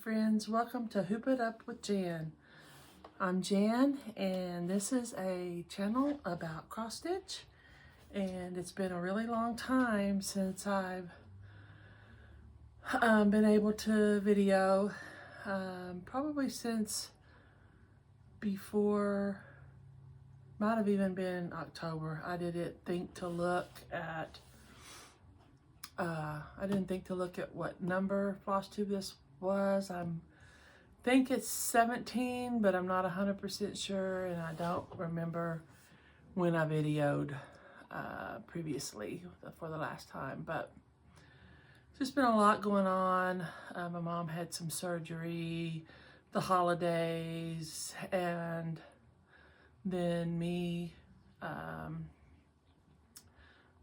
friends, welcome to Hoop It Up with Jan. I'm Jan and this is a channel about cross stitch, and it's been a really long time since I've been able to video, probably since before, might have even been October. I didn't think to look at what number Flosstube this was. I think it's 17, but I'm not 100% sure, and I don't remember when I videoed previously for the last time. But it's just been a lot going on. My mom had some surgery, the holidays, and then me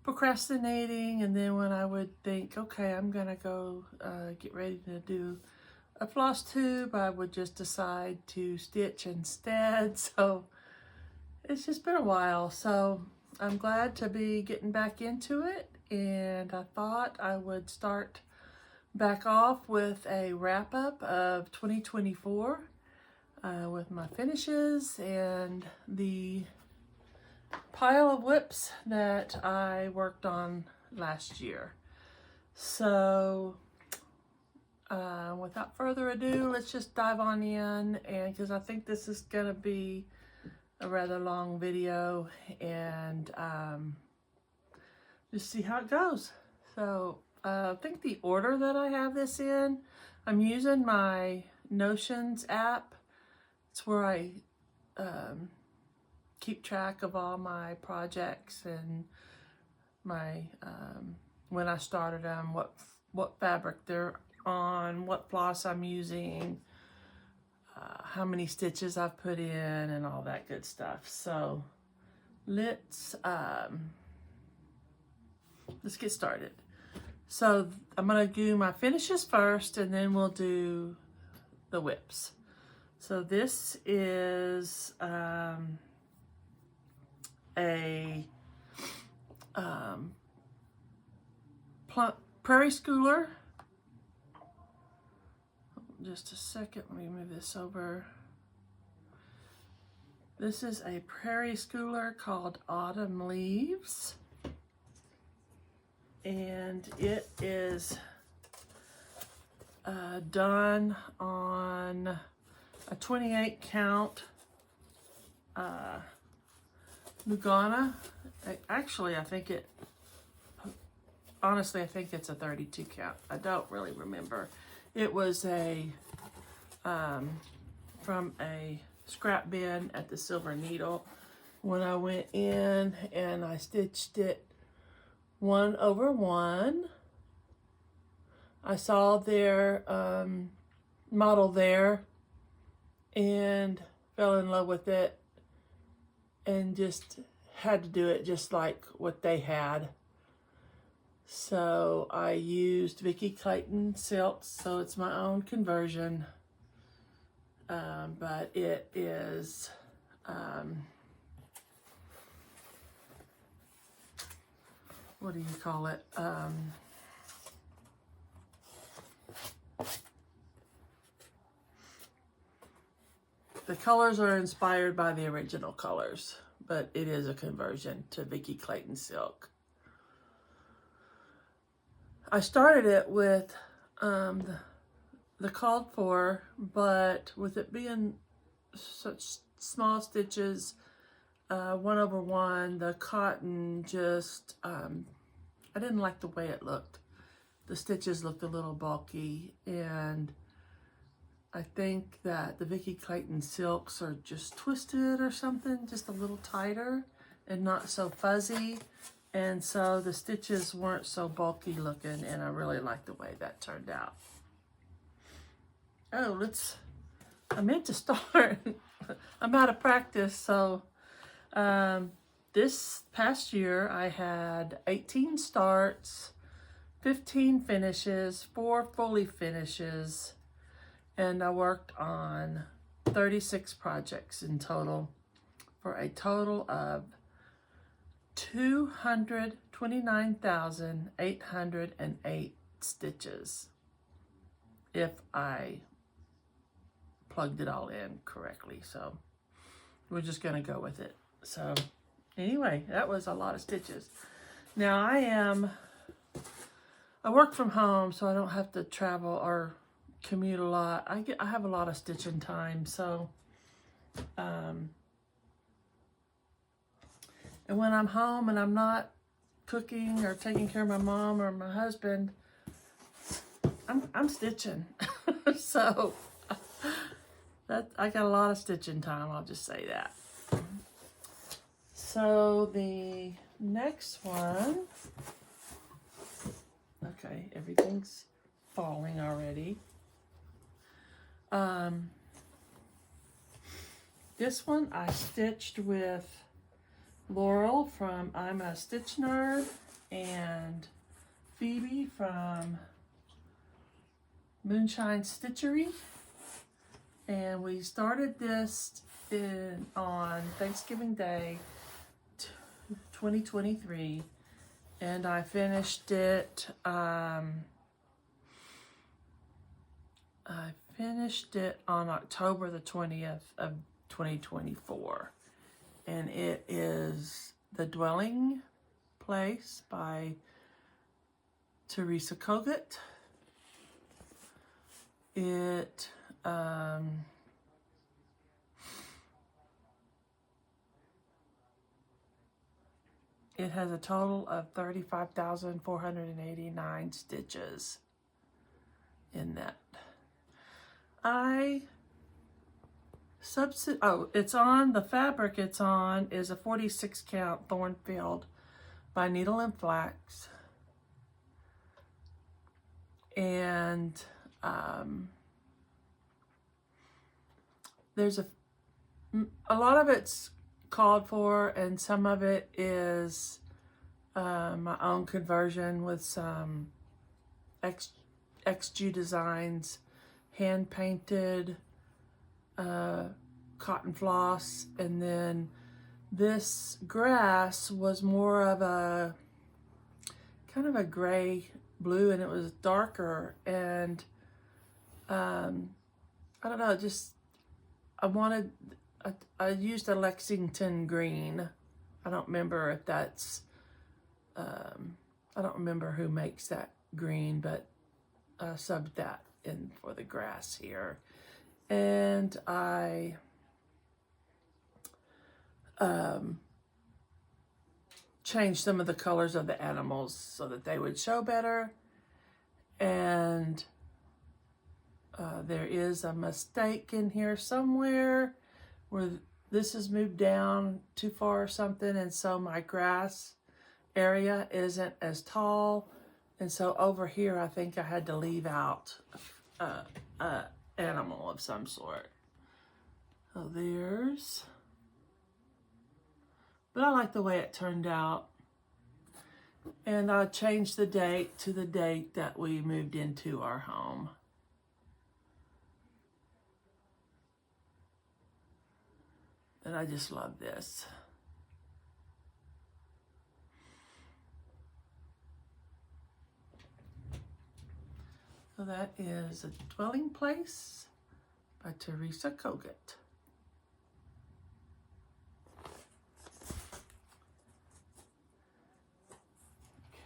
procrastinating, and then when I would think, okay, I'm gonna go get ready to do a floss tube, I would just decide to stitch instead. So it's just been a while. So I'm glad to be getting back into it, and I thought I would start back off with a wrap up of 2024 with my finishes and the pile of whips that I worked on last year. So without further ado, let's just dive on in, and because I think this is gonna be a rather long video, and just see how it goes. So I think the order that I have this in, I'm using my Notions app. It's where I keep track of all my projects and my when I started them, what fabric they're on, what floss I'm using, how many stitches I've put in, and all that good stuff. So let's get started. So I'm gonna do my finishes first, and then we'll do the whips. So this is a prairie schooler. Just a second, let me move this over. This is a prairie schooler called Autumn Leaves, and it is done on a 28 count Lugana. Actually, honestly, I think it's a 32 count. I don't really remember. It was a from a scrap bin at the Silver Needle when I went in, and I stitched it 1/1. I saw their model there and fell in love with it, and just had to do it just like what they had. So I used Vicki Clayton silk, so it's my own conversion, but it is what do you call it? The colors are inspired by the original colors, but it is a conversion to Vicki Clayton silk. I started it with the called for, but with it being such small stitches, 1/1, the cotton just, I didn't like the way it looked. The stitches looked a little bulky, and I think that the Vicki Clayton silks are just twisted or something, just a little tighter and not so fuzzy. And so the stitches weren't so bulky looking, and I really like the way that turned out. Oh, I meant to start. I'm out of practice. So this past year I had 18 starts, 15 finishes, 4 fully finishes, and I worked on 36 projects in total, for a total of 229,808 stitches, if I plugged it all in correctly. So we're just going to go with it. So anyway, that was a lot of stitches. Now I work from home, so I don't have to travel or commute a lot. I have a lot of stitching time, so and when I'm home and I'm not cooking or taking care of my mom or my husband, I'm stitching. So that I got a lot of stitching time, I'll just say that. So the next one, okay, everything's falling already. This one I stitched with Laurel from I'm a Stitch Nerd and Phoebe from Moonshine Stitchery. And we started this on Thanksgiving Day 2023, and I finished it on October the 20th of 2024, and it is The Dwelling Place by Teresa Kogut. It has a total of 35,489 stitches in that. It's on, the fabric it's on is a 46 count Thornfield by Needle and Flax. And there's a lot of it's called for, and some of it is my own conversion with some XG Designs hand painted cotton floss. And then this grass was more of a kind of a gray blue, and it was darker, and I don't know, I used a Lexington green. I don't remember if that's I don't remember who makes that green, but I subbed that in for the grass here. And I changed some of the colors of the animals so that they would show better. And there is a mistake in here somewhere where this is moved down too far or something, and so my grass area isn't as tall, and so over here I think I had to leave out a animal of some sort. So but I like the way it turned out. And I changed the date to the date that we moved into our home. And I just love this. So that is A Dwelling Place by Teresa Kogut.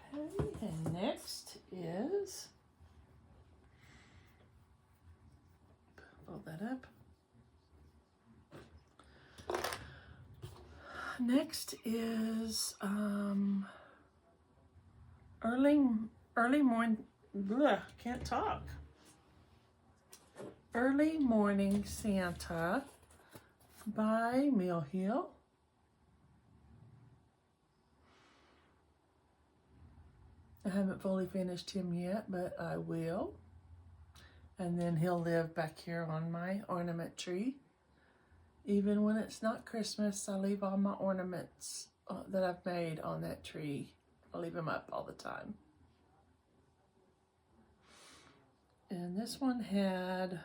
Okay, and next is, pull that up. Next is early morning. Can't talk. Early Morning Santa by Mill Hill. I haven't fully finished him yet, but I will. And then he'll live back here on my ornament tree. Even when it's not Christmas, I leave all my ornaments that I've made on that tree. I leave them up all the time. And this one had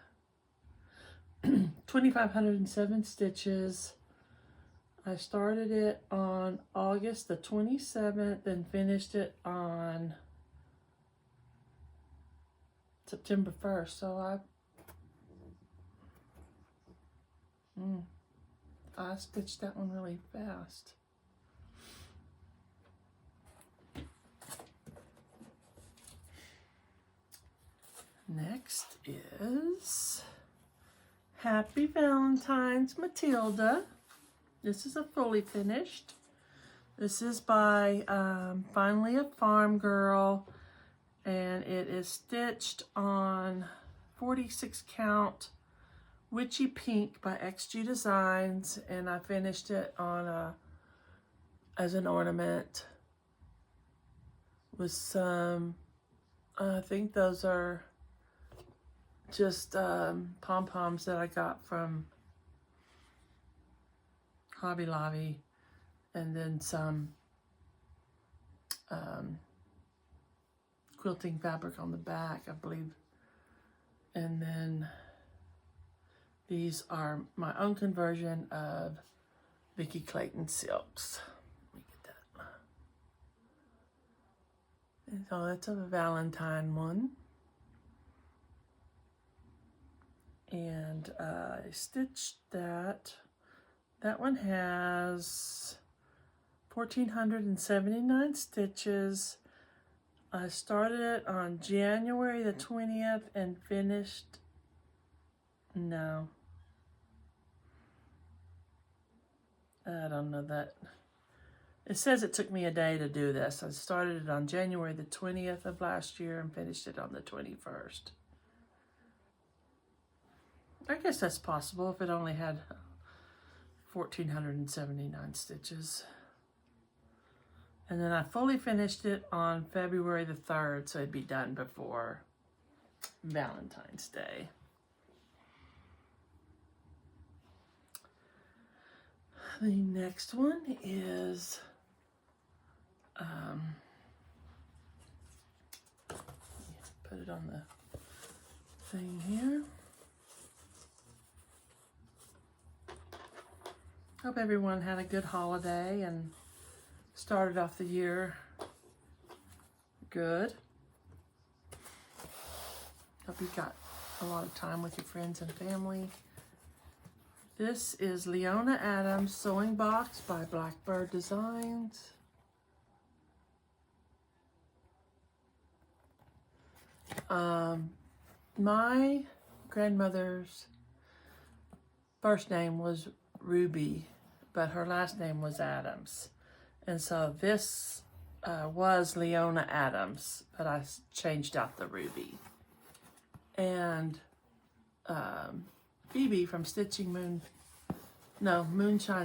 2,507 stitches. I started it on August the 27th and finished it on September 1st. So I stitched that one really fast. Next is Happy Valentine's Matilda. This is a fully finished. This is by Finally a Farm Girl, and it is stitched on 46 count Witchy Pink by XG Designs, and I finished it on as an ornament with some, I think those are just pom-poms that I got from Hobby Lobby, and then some quilting fabric on the back, I believe. And then these are my own conversion of Vicki Clayton silks. Let me get that. And so that's a Valentine one. And I stitched that. That one has 1,479 stitches. I started it on January the 20th and finished, no, I don't know that. It says it took me a day to do this. I started it on January the 20th of last year and finished it on the 21st. I guess that's possible if it only had 1,479 stitches. And then I fully finished it on February the 3rd, so it'd be done before Valentine's Day. The next one is put it on the thing here. Hope everyone had a good holiday and started off the year good. Hope you got a lot of time with your friends and family. This is Leona Adams Sewing Box by Blackbird Designs. My grandmother's first name was Ruby, but her last name was Adams. And so this was Leona Adams, but I changed out the Ruby. And Phoebe from Moonshine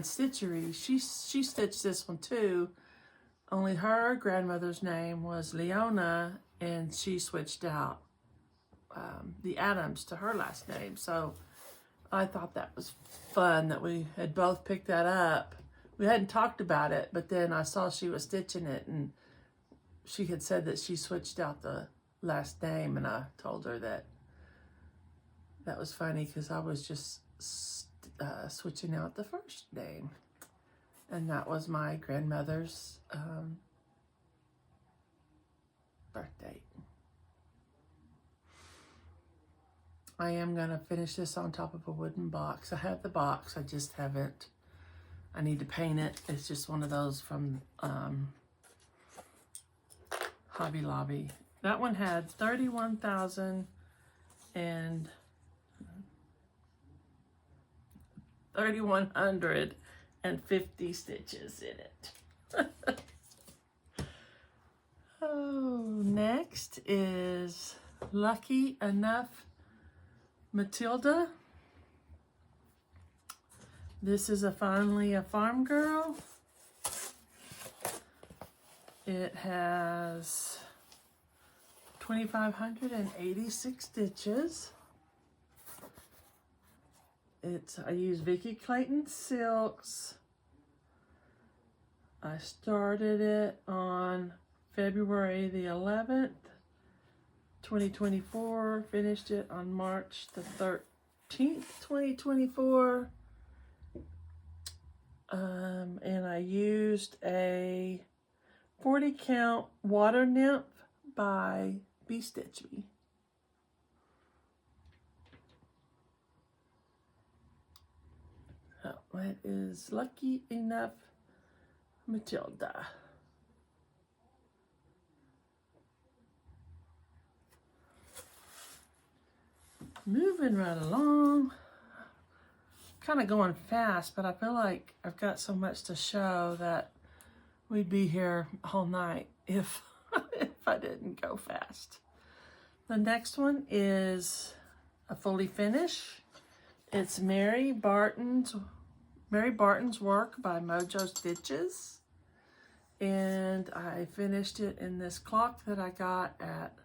Stitchery, she stitched this one too, only her grandmother's name was Leona, and she switched out the Adams to her last name. So I thought that was fun that we had both picked that up. We hadn't talked about it, but then I saw she was stitching it, and she had said that she switched out the last name, and I told her that was funny because I was just switching out the first name, and that was my grandmother's birth date. I am going to finish this on top of a wooden box. I have the box, I just haven't. I need to paint it. It's just one of those from Hobby Lobby. That one had 3,150 stitches in it. Oh, next is Lucky Enough Matilda. This is Finally a Farm Girl. It has 2,586 stitches. I use Vicki Clayton silks. I started it on February the 11th, 2024. Finished it on March the 13th, 2024. And I used a 40 count Water Nymph by Bee Stitch Me. So It is Lucky Enough Matilda. Moving right along. Kind of going fast, but I feel like I've got so much to show that we'd be here all night if if I didn't go fast. The next one is a fully finish. It's Mary Barton's work by Mojo Stitches, and I finished it in this clock that I got at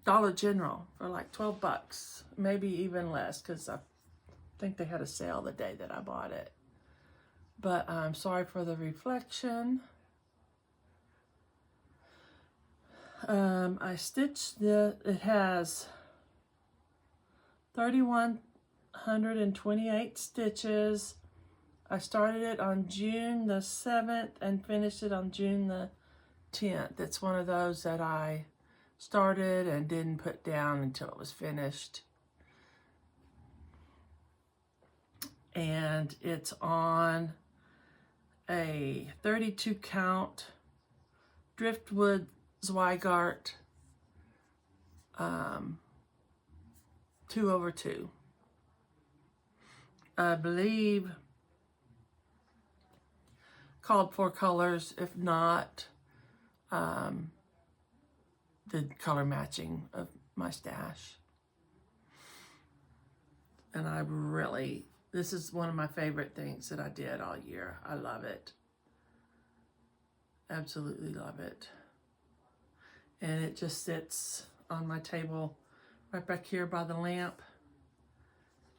Dollar General for like 12 bucks, maybe even less, because I think they had a sale the day that I bought it. But I'm sorry for the reflection. I stitched it has 3,128 stitches. I started it on June the 7th and finished it on June the 10th. It's one of those that I started and didn't put down until it was finished. And it's on a 32 count driftwood Zweigart 2/2. I believe called for colors, if not the color matching of my stash. And this is one of my favorite things that I did all year. I love it. Absolutely love it. And it just sits on my table right back here by the lamp.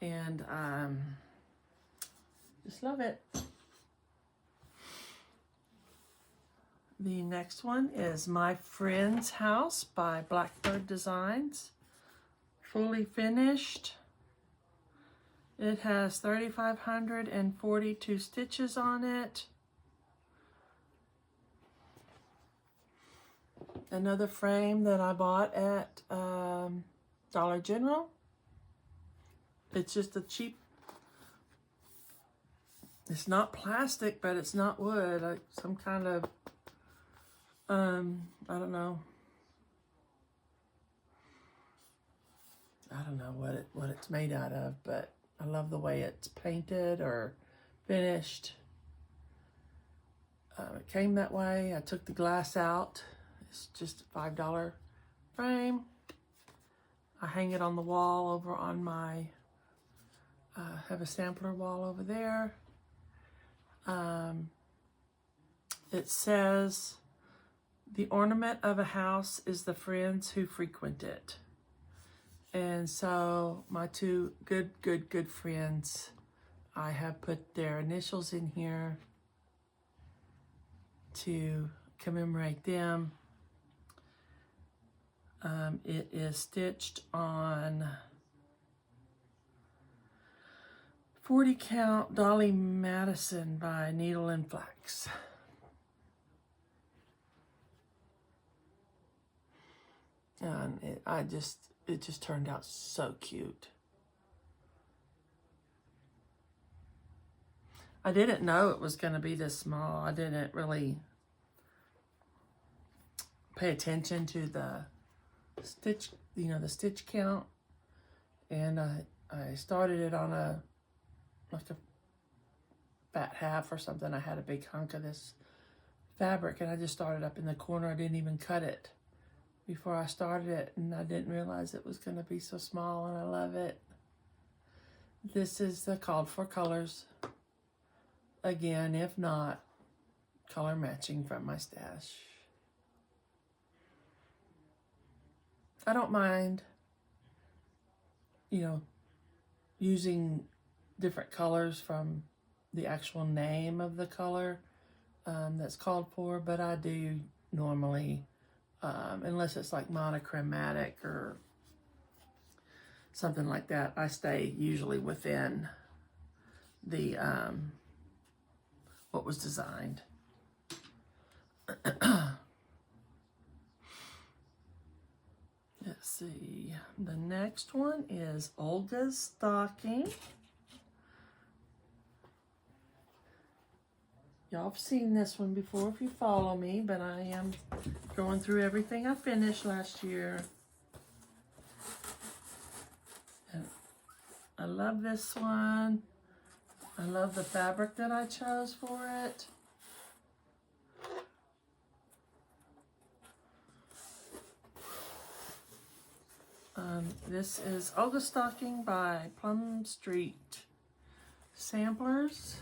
And just love it. The next one is My Friend's House by Blackbird Designs. Fully finished. It has 3,542 stitches on it. Another frame that I bought at Dollar General. It's just a cheap, it's not plastic, but it's not wood. Like some kind of, I don't know. I don't know what it's made out of, but I love the way it's painted or finished. It came that way. I took the glass out. It's just a $5 frame. I hang it on the wall over on my, have a sampler wall over there. It says, the ornament of a house is the friends who frequent it. And so my two good friends, I have put their initials in here to commemorate them. It is stitched on 40 count Dolly Madison by Needle and Flax. And it just turned out so cute. I didn't know it was going to be this small. I didn't really pay attention to the stitch, the stitch count. And I started it on like a fat half or something. I had a big hunk of this fabric and I just started up in the corner. I didn't even cut it before I started it, and I didn't realize it was going to be so small, and I love it. This is the called for colors. Again, if not, color matching from my stash. I don't mind, using different colors from the actual name of the color that's called for, but I do normally, unless it's like monochromatic or something like that, I stay usually within the what was designed. Let's see. The next one is Olga's Stocking. Y'all have seen this one before if you follow me, but I am going through everything I finished last year. And I love this one. I love the fabric that I chose for it. This is Olga Stocking by Plum Street Samplers.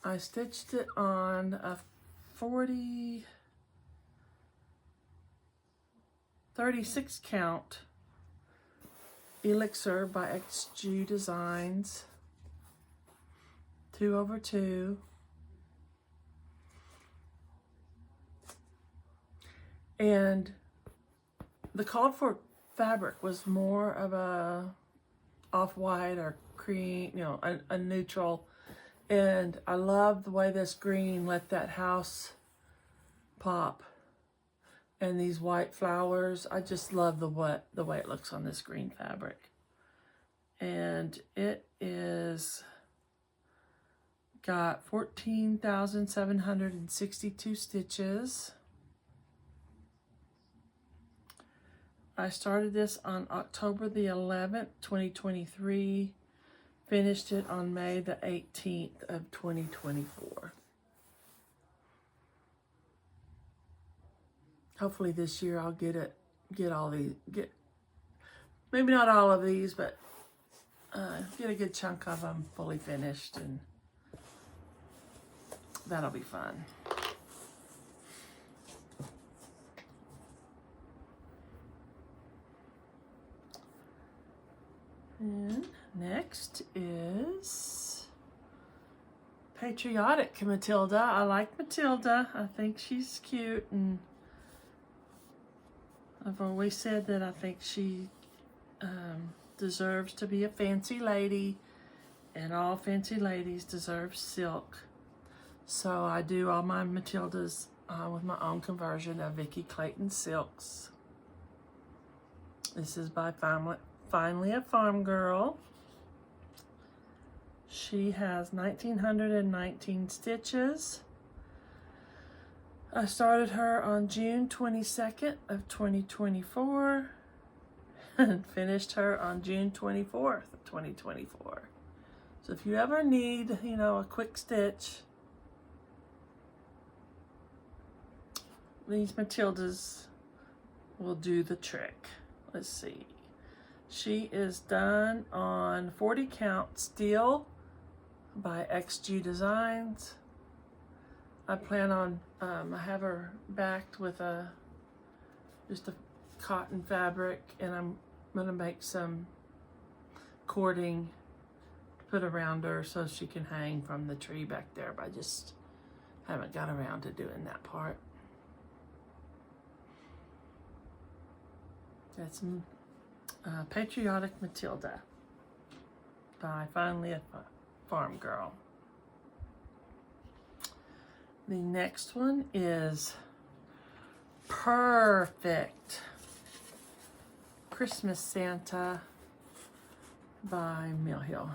I stitched it on a 36 count Elixir by XG Designs, 2/2. And the called for fabric was more of a off-white or cream, you know, a neutral. And I love the way this green let that house pop. And these white flowers, I just love the way it looks on this green fabric. And it is got 14,762 stitches. I started this on October the 11th, 2023. Finished it on May the 18th of 2024. Hopefully this year I'll get maybe not all of these, but get a good chunk of them fully finished, and that'll be fun. And next is Patriotic Matilda. I like Matilda. I think she's cute, and I've always said that I think she deserves to be a fancy lady, and all fancy ladies deserve silk. So I do all my Matildas with my own conversion of Vicki Clayton silks. This is by Finally a Farm Girl. She has 1,919 stitches. I started her on June 22nd of 2024 and finished her on June 24th of 2024. So if you ever need, you know, a quick stitch, these Matildas will do the trick. Let's see. She is done on 40 count steel by XG Designs. I plan on, I have her backed with just a cotton fabric, and I'm gonna make some cording to put around her so she can hang from the tree back there, but I just haven't got around to doing that part. That's Patriotic Matilda by Finally a Farm Girl. The next one is Perfect Christmas Santa by Mill Hill.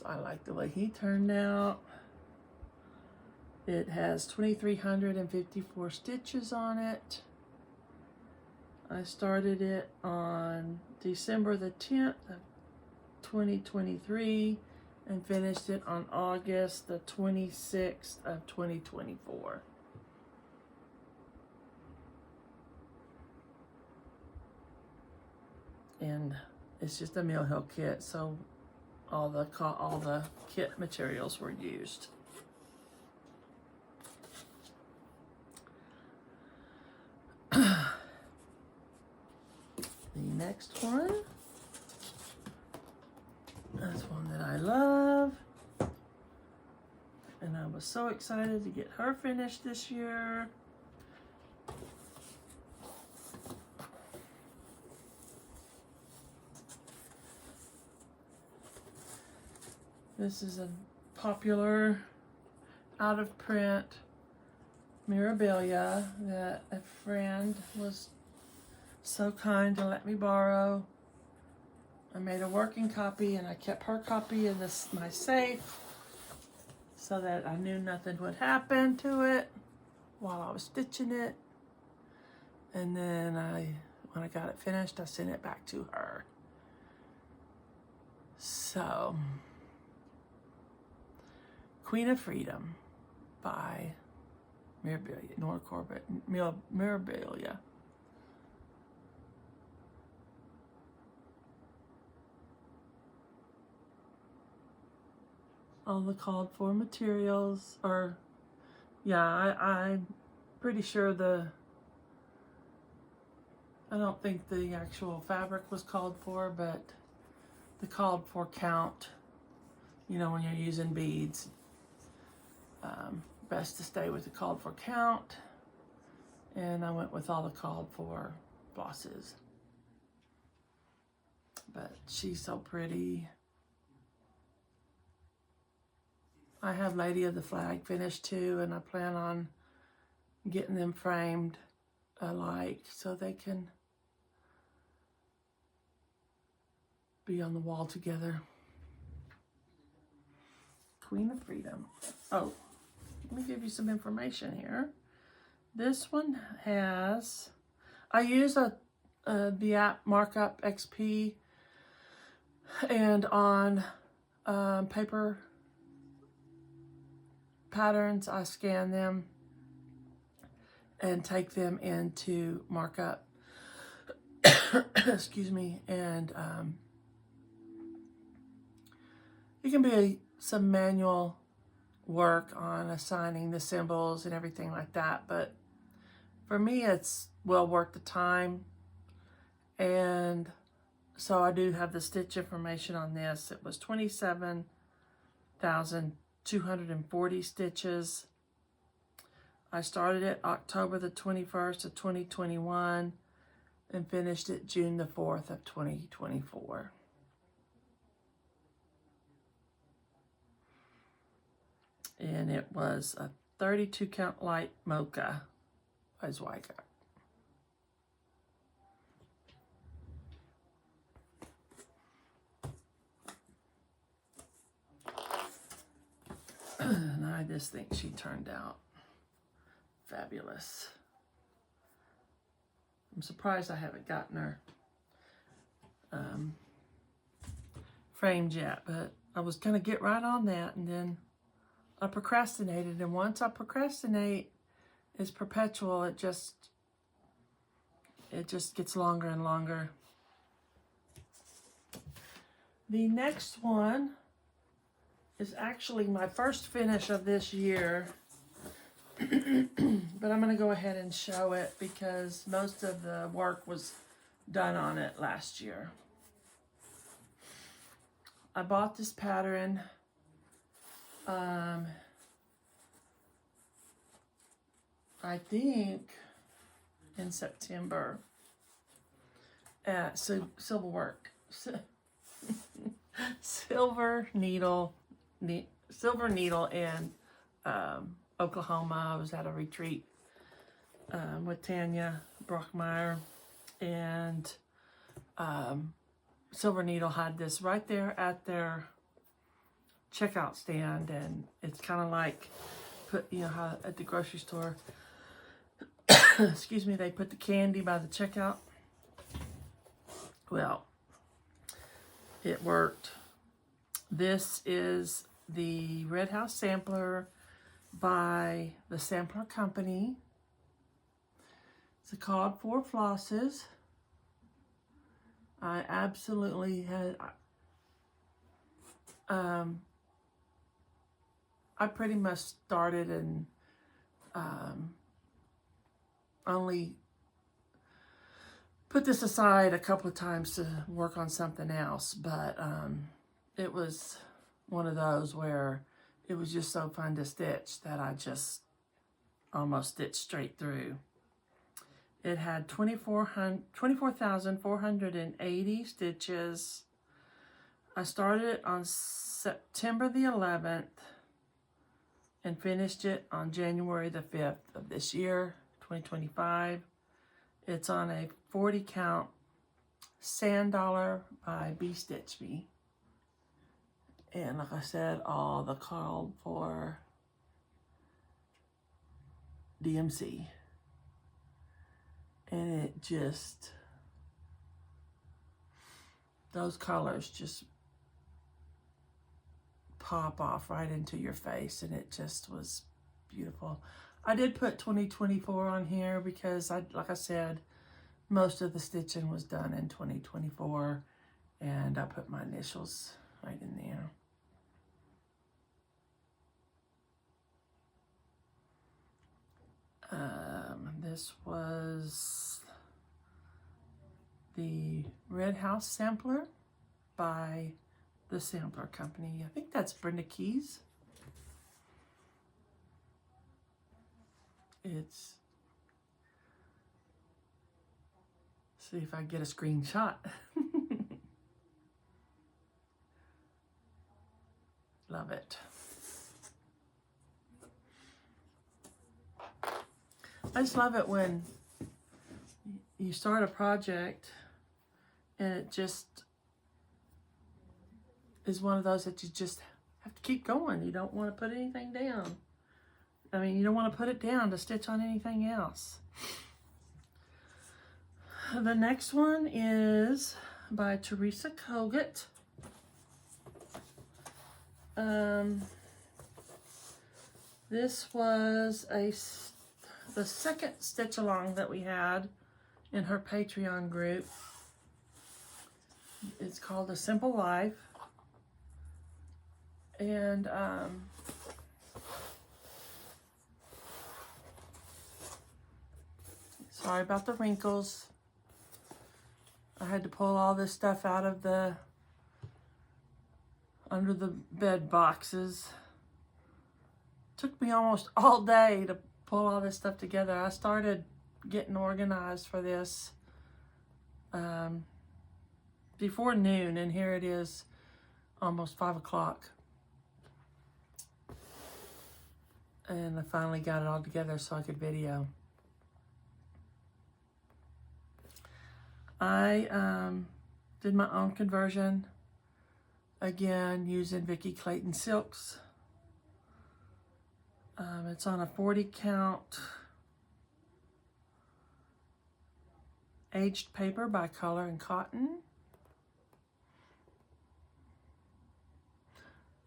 I like the way he turned out. It has 2,354 stitches on it. I started it on December the 10th of 2023 and finished it on August the 26th of 2024. And it's just a Mill Hill kit, so all the kit materials were used. The next one is one that I love, and I was so excited to get her finished this year. This is a popular out of print memorabilia that a friend was so kind to let me borrow. I made a working copy and I kept her copy in my safe so that I knew nothing would happen to it while I was stitching it. And then when I got it finished, I sent it back to her. So, Queen of Freedom by Mirabilia, Nora Corbett, Mirabilia. All the called for materials are, yeah, I'm pretty sure I don't think the actual fabric was called for, but the called for count, you know, when you're using beads, best to stay with the called for count. And I went with all the called for flosses. But she's so pretty. I have Lady of the Flag finished too, and I plan on getting them framed alike so they can be on the wall together. Queen of Freedom. Oh, let me give you some information here. This one has, I use the app Markup XP, and on paper patterns, I scan them and take them into Markup. Excuse me. And it can be some manual work on assigning the symbols and everything like that, but for me it's well worth the time. And so I do have the stitch information on this. It was 27,240 stitches. I started it October the 21st of 2021 and finished it June the 4th of 2024. And it was a 32 count light mocha is what I got. And I just think she turned out fabulous. I'm surprised I haven't gotten her framed yet, but I was gonna get right on that, and then I procrastinated, and once I procrastinate, it's perpetual. It just gets longer and longer. The next one is actually my first finish of this year, but I'm going to go ahead and show it because most of the work was done on it last year. I bought this pattern I think in September at Silver Needle in Oklahoma. I was at a retreat with Tanya Brockmeyer, and Silver Needle had this right there at their checkout stand, and it's kind of like how at the grocery store excuse me, they put the candy by the checkout. Well, it worked. This is the Red House Sampler by the Sampler Company. It's a called for flosses. I absolutely had I pretty much started and only put this aside a couple of times to work on something else, but it was one of those where it was just so fun to stitch that I just almost stitched straight through. It had 24,480 stitches. I started it on September the 11th and finished it on January the 5th of this year, 2025. It's on a 40 count Sand Dollar by Bee Stitch Me. And like I said, all the called for DMC. And it just, those colors just pop off right into your face, and it just was beautiful. I did put 2024 on here because like I said, most of the stitching was done in 2024, and I put my initials right in there. This was the Red House Sampler by the Sampler Company. I think that's Brenda Keys. It's, see if I get a screenshot. Love it. I just love it when you start a project and it just is one of those that you just have to keep going. You don't want to put anything down. I mean, you don't want to put it down to stitch on anything else. The next one is by Teresa Kogut. This was the second stitch along that we had in her Patreon group. It's called A Simple Life. And sorry about the wrinkles. I had to pull all this stuff out of the under the bed boxes. Took me almost all day to pull all this stuff together. I started getting organized for this before noon, and here it is almost 5 o'clock. And I finally got it all together so I could video. I did my own conversion, again using Vicki Clayton silks. It's on a 40 count aged paper by Color and Cotton.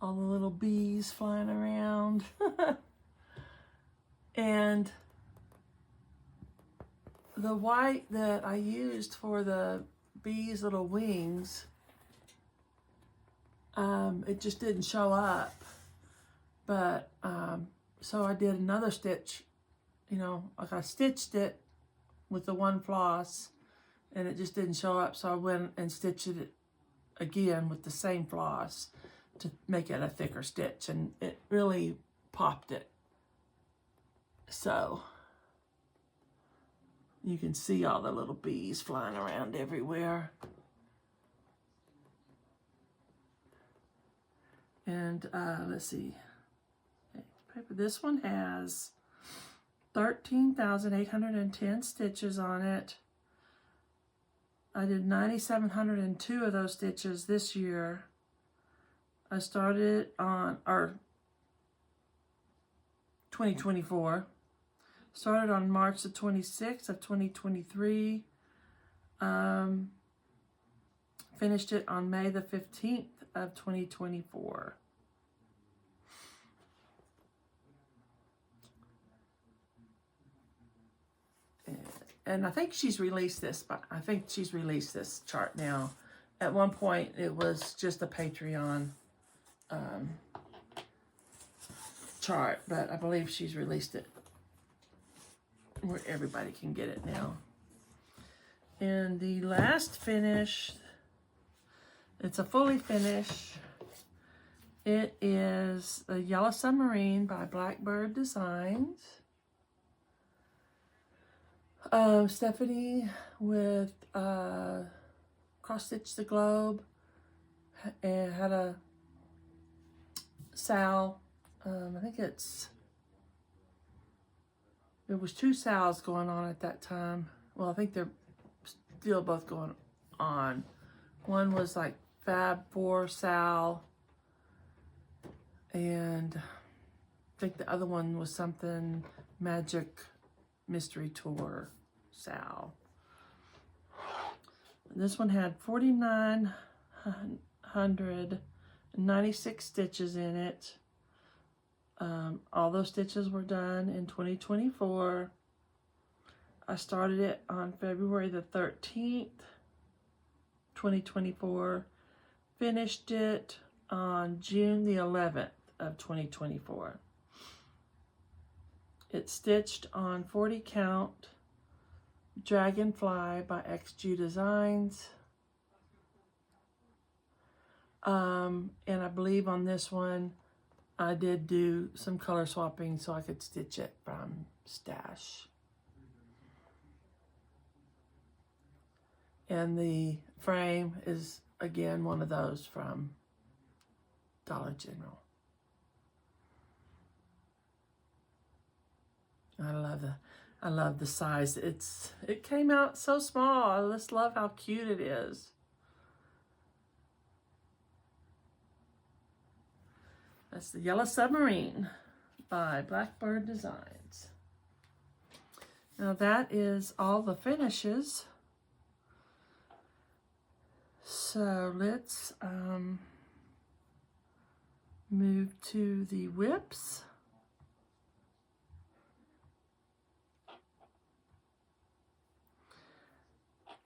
All the little bees flying around. And the white that I used for the bees' little wings, it just didn't show up. But so I did another stitch, you know, like I stitched it with the one floss and it just didn't show up. So I went and stitched it again with the same floss to make it a thicker stitch, and it really popped it. So you can see all the little bees flying around everywhere. And let's see. This one has 13,810 stitches on it. I did 9,702 of those stitches this year. I started on, or 2024. Started on March the 26th of 2023. Finished it on May the 15th of 2024. And I think she's released this, but I think she's released this chart now. At one point, it was just a Patreon chart, but I believe she's released it where everybody can get it now. And the last finish, it's a fully finish. It is the Yellow Submarine by Blackbird Designs. Stephanie with cross stitch the globe and had a Sal I think it was 2 sals going on at that time. Well, I think they're still both going on. One was like Fab 4 Sal, and I think the other one was something Magic Mystery Tour Sal. This one had 4,996 stitches in it. All those stitches were done in 2024. I started it on February the 13th, 2024. Finished it on June the 11th of 2024. It's stitched on 40 count Dragonfly by XG Designs. And I believe on this one, I did do some color swapping so I could stitch it from Stash. And the frame is, again, one of those from Dollar General. I love the size. It came out so small. I just love how cute it is. That's the Yellow Submarine by Blackbird Designs. Now that is all the finishes. So let's move to the whips.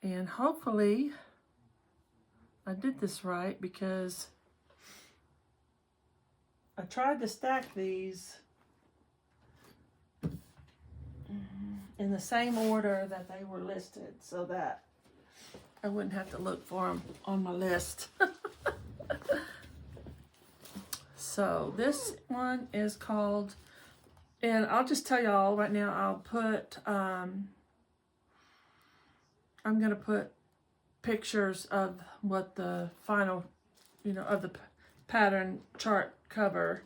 And hopefully I did this right, because I tried to stack these in the same order that they were listed so that I wouldn't have to look for them on my list. So this one is called, and I'll just tell y'all right now, I'll put, I'm going to put pictures of what the final, of the pattern chart cover.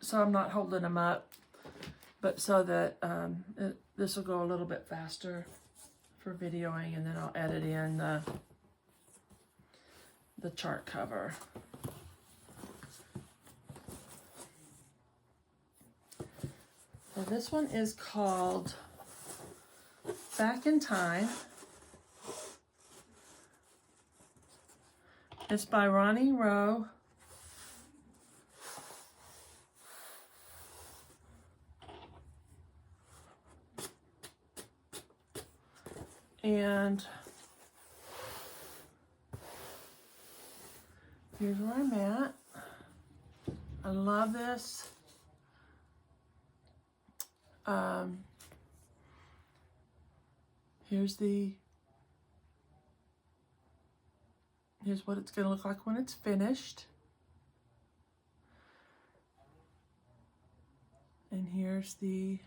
So I'm not holding them up, but so that this will go a little bit faster for videoing, and then I'll edit in the chart cover. So this one is called Back in Time. It's by Ronnie Rowe. And here's where I'm at. I love this. Here's what it's going to look like when it's finished. And here's the,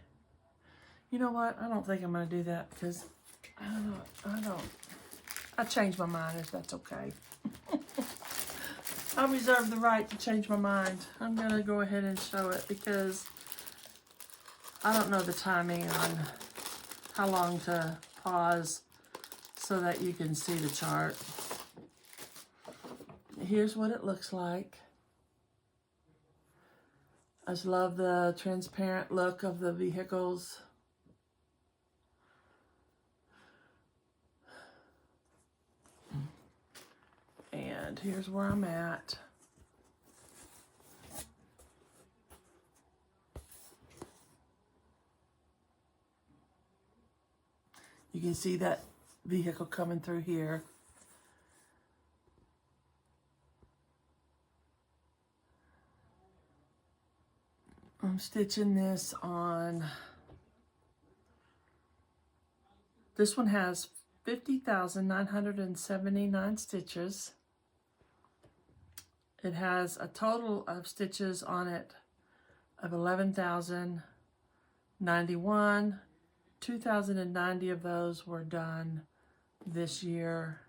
you know what? I don't think I'm going to do that, because I changed my mind, if that's okay. I reserve the right to change my mind. I'm going to go ahead and show it, because I don't know the timing on how long to pause so that you can see the chart. Here's what it looks like. I just love the transparent look of the vehicles. And here's where I'm at. You can see that vehicle coming through here. I'm stitching this on, this one has 50,979 stitches. It has a total of stitches on it of 11,091. 2,090 of those were done this year,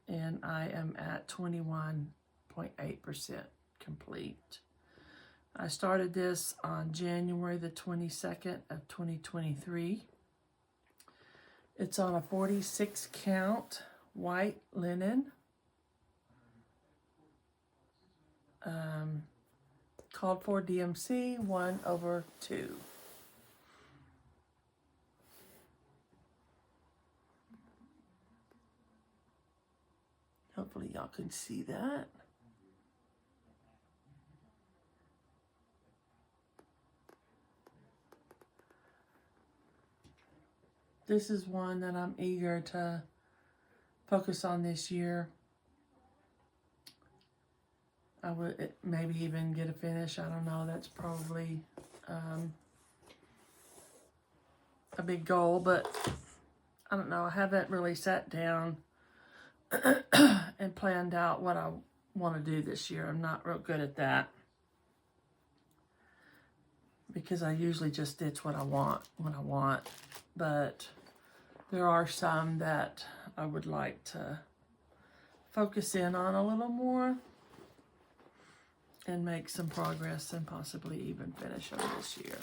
and I am at 21.9 7.8% complete. I started this on January the 22nd of 2023. It's on a 46 count white linen. Called for DMC 1/2. Hopefully y'all can see that. This is one that I'm eager to focus on this year. I would maybe even get a finish. I don't know. That's probably a big goal, but I don't know. I haven't really sat down and planned out what I want to do this year. I'm not real good at that because I usually just stitch what I want when I want. But there are some that I would like to focus in on a little more and make some progress and possibly even finish them this year.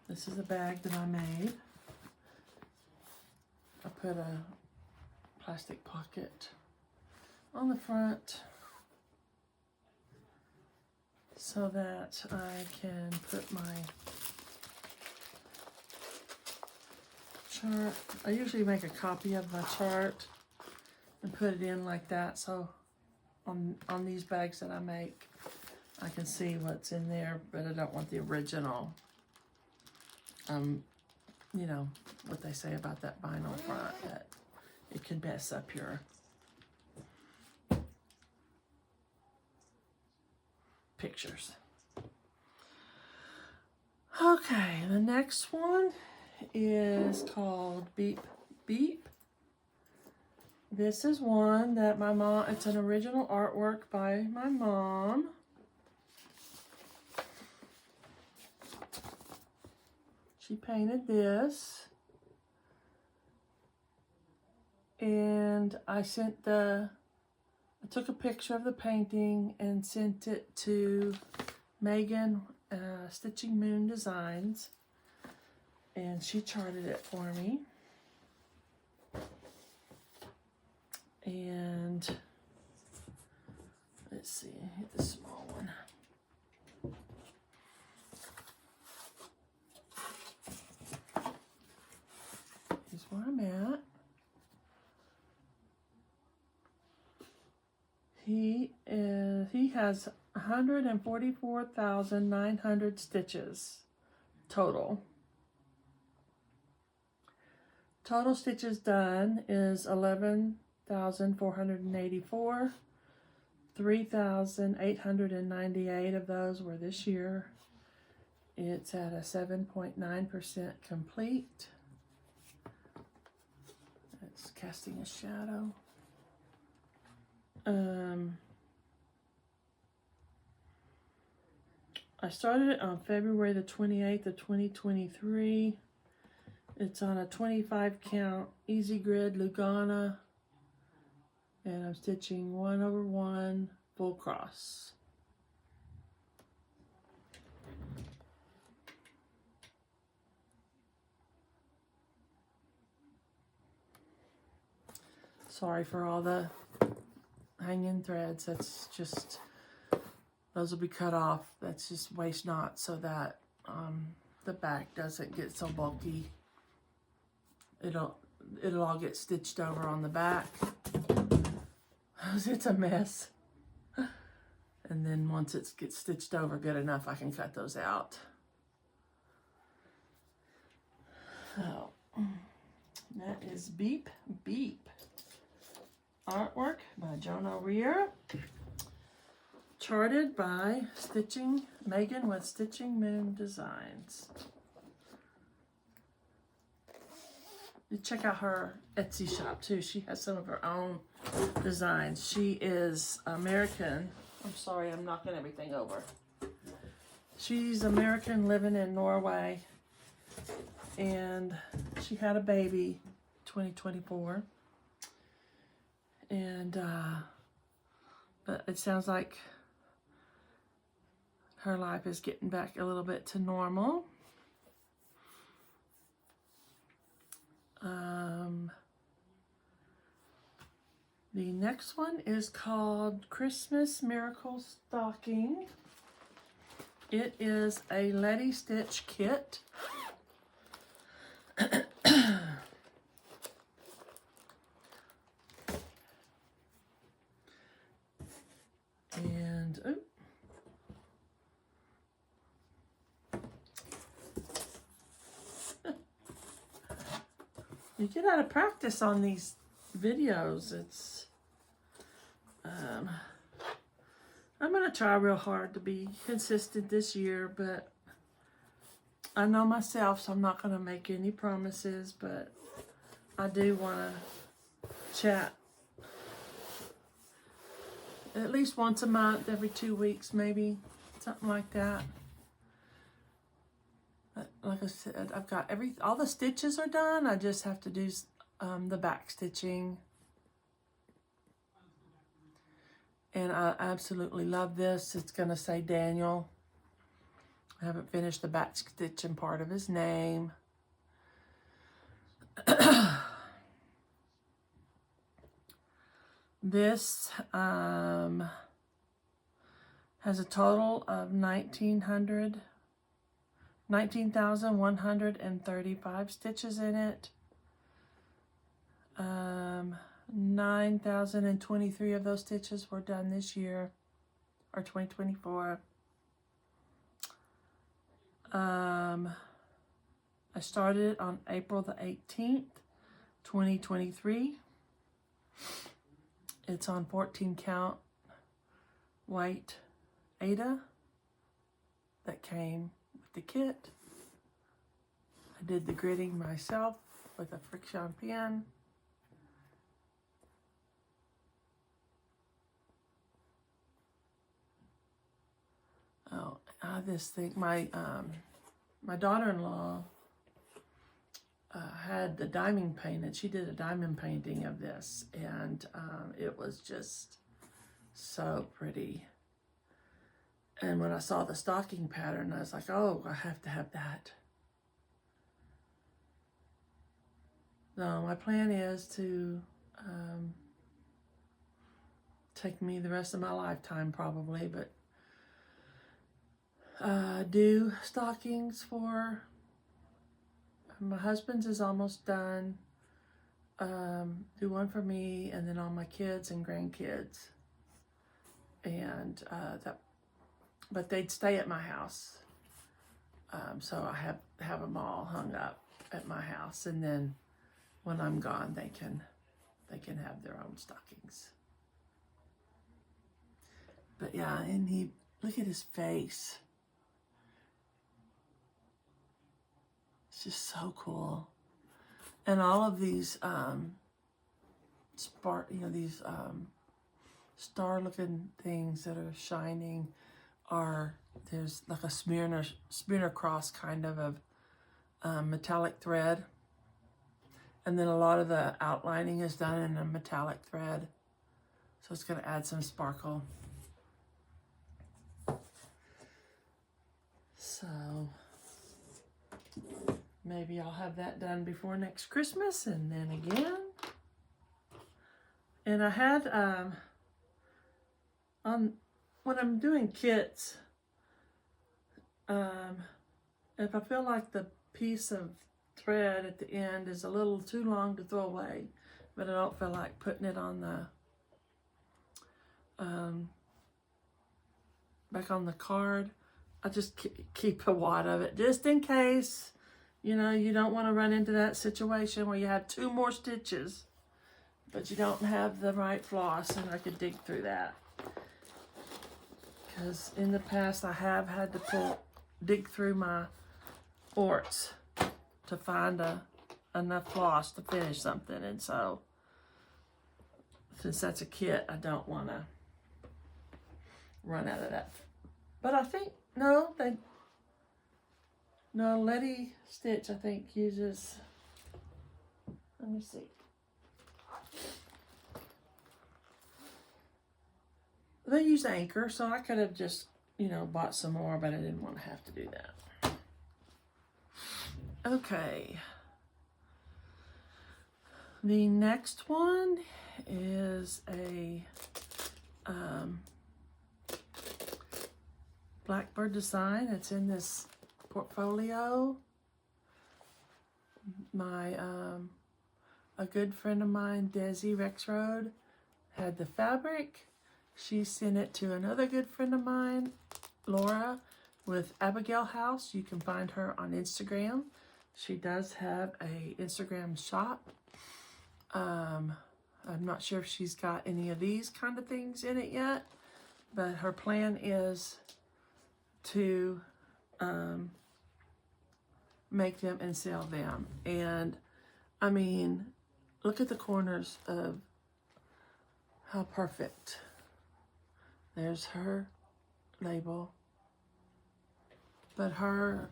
This is a bag that I made. I put a plastic pocket on the front so that I can put my chart. I usually make a copy of my chart and put it in like that, so on these bags that I make, I can see what's in there, but I don't want the original. You know what they say about that vinyl front, that it can mess up your pictures. Okay, the next one is called Beep Beep. This is one that my mom, it's an original artwork by my mom. She painted this. And I took a picture of the painting and sent it to Megan, Stitching Moon Designs. And she charted it for me. And let's see, hit the small one. Here's where I'm at. He has 144,900 stitches total. Total stitches done is 11,484. 3,898 of those were this year. It's at a 7.9% complete. It's casting a shadow. I started it on February the 28th of 2023. It's on a 25 count easy grid Lugana, and I'm stitching 1/1 full cross. Sorry for all the hanging threads. That's just, those will be cut off. That's just waste not, so that the back doesn't get so bulky. It'll all get stitched over on the back. It's a mess. And then once it gets stitched over good enough, I can cut those out. So that is Beep Beep. Artwork by Jonah Rear. Charted by Megan with Stitching Moon Designs. You check out her Etsy shop too. She has some of her own designs. She is American. I'm sorry, I'm knocking everything over. She's American, living in Norway, and she had a baby 2024. And, but it sounds like her life is getting back a little bit to normal. The next one is called Christmas Miracle Stocking. It is a Letty Stitch kit. And you get out of practice on these videos. It's I'm gonna try real hard to be consistent this year, but I know myself, so I'm not gonna make any promises, but I do want to chat at least once a month, every 2 weeks, maybe something like that. But like I said, I've got all the stitches are done. I just have to do the back stitching. And I absolutely love this. It's gonna say Daniel. I haven't finished the back stitching part of his name. This has a total of 19,135 stitches in it. 9,023 of those stitches were done this year, or 2024. I started it on April the 18th, 2023. It's on 14 count white Aida that came with the kit. I did the gridding myself with a friction pen. Oh, this thing, my daughter-in-law had the diamond painted. She did a diamond painting of this, and it was just so pretty. And when I saw the stocking pattern, I was like, oh, I have to have that. So my plan is to take me the rest of my lifetime probably, but do stockings for my husband's is almost done. Do one for me, and then all my kids and grandkids. And but they'd stay at my house. So I have them all hung up at my house, and then when I'm gone, they can have their own stockings. But yeah, and look at his face. It's just so cool. And all of these these star-looking things that are shining there's like a Smearner cross kind of metallic thread. And then a lot of the outlining is done in a metallic thread. So it's going to add some sparkle. So maybe I'll have that done before next Christmas, and then again. And I had, when I'm doing kits, if I feel like the piece of thread at the end is a little too long to throw away, but I don't feel like putting it on the, back on the card, I just keep a wad of it, just in case, you know, you don't want to run into that situation where you have 2 more stitches, but you don't have the right floss, and I could dig through that. Because in the past, I have had to dig through my orts to find enough floss to finish something. And so, since that's a kit, I don't want to run out of that. But I think, no, Letty Stitch, I think, uses, let me see. they use Anchor, so I could have just, you know, bought some more, but I didn't want to have to do that. Okay. The next one is a Blackbird design. It's in this portfolio. A good friend of mine, Desi Rexroad, had the fabric. She sent it to another good friend of mine, Laura, with Abigail House. You can find her on Instagram. She does have a Instagram shop. I'm not sure if she's got any of these kind of things in it yet, but her plan is to make them and sell them. And I mean, look at the corners of how perfect. There's her label, but her,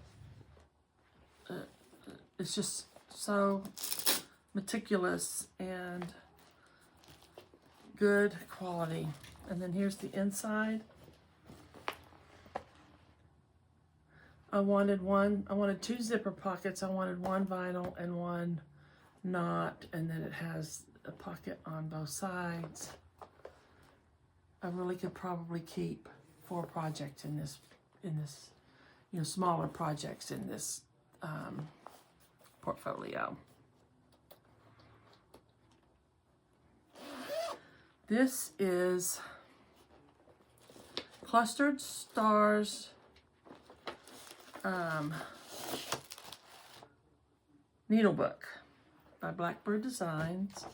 it's just so meticulous and good quality. And then here's the inside. I wanted two zipper pockets. I wanted one vinyl and one not, and then it has a pocket on both sides. I really could probably keep 4 projects in this, you know, smaller projects in this portfolio. This is Clustered Stars needlebook by Blackbird Designs.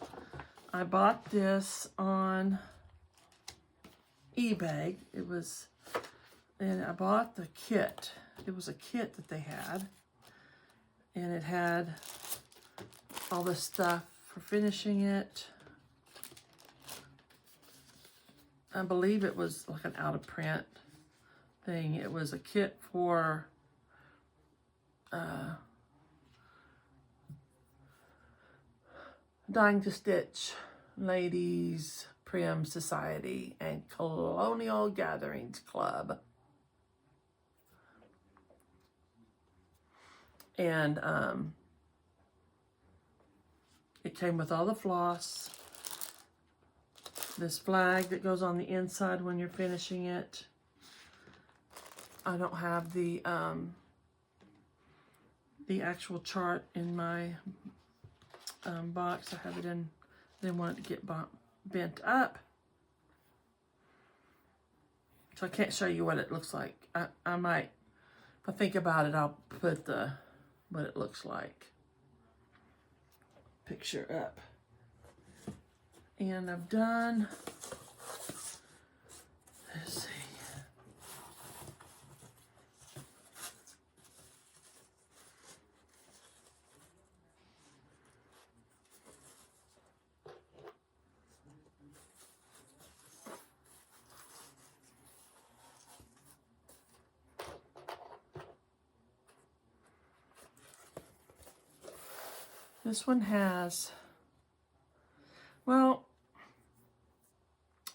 I bought this on eBay. And I bought the kit. It was a kit that they had, and it had all the stuff for finishing it. I believe it was like an out of print thing. It was a kit for Dying to Stitch, Ladies, Prim Society, and Colonial Gatherings Club. And it came with all the floss, this flag that goes on the inside when you're finishing it. I don't have the actual chart in my box. I have it in, didn't want it to get bent up. So I can't show you what it looks like. I might, if I think about it, I'll put what it looks like picture up. And I've done, let's see. This one has, well,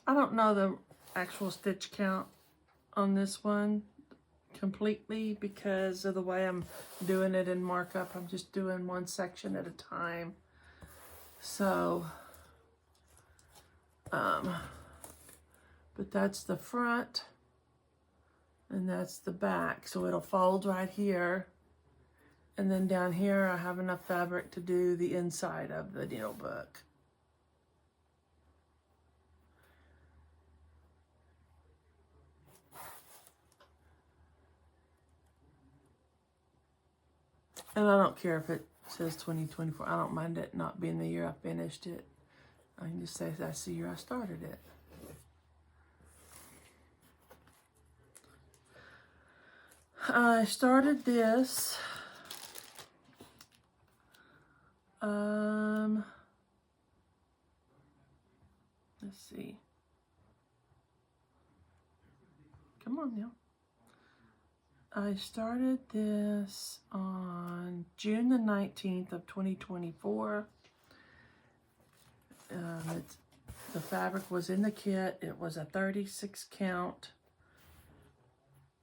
I don't know the actual stitch count on this one completely because of the way I'm doing it in markup. I'm just doing one section at a time. So, but that's the front and that's the back. So it'll fold right here. And then down here, I have enough fabric to do the inside of the needle book. And I don't care if it says 2024. I don't mind it not being the year I finished it. I can just say that's the year I started it. I started this let's see. Come on now. I started this on June the 19th of 2024. The fabric was in the kit. It was a 36 count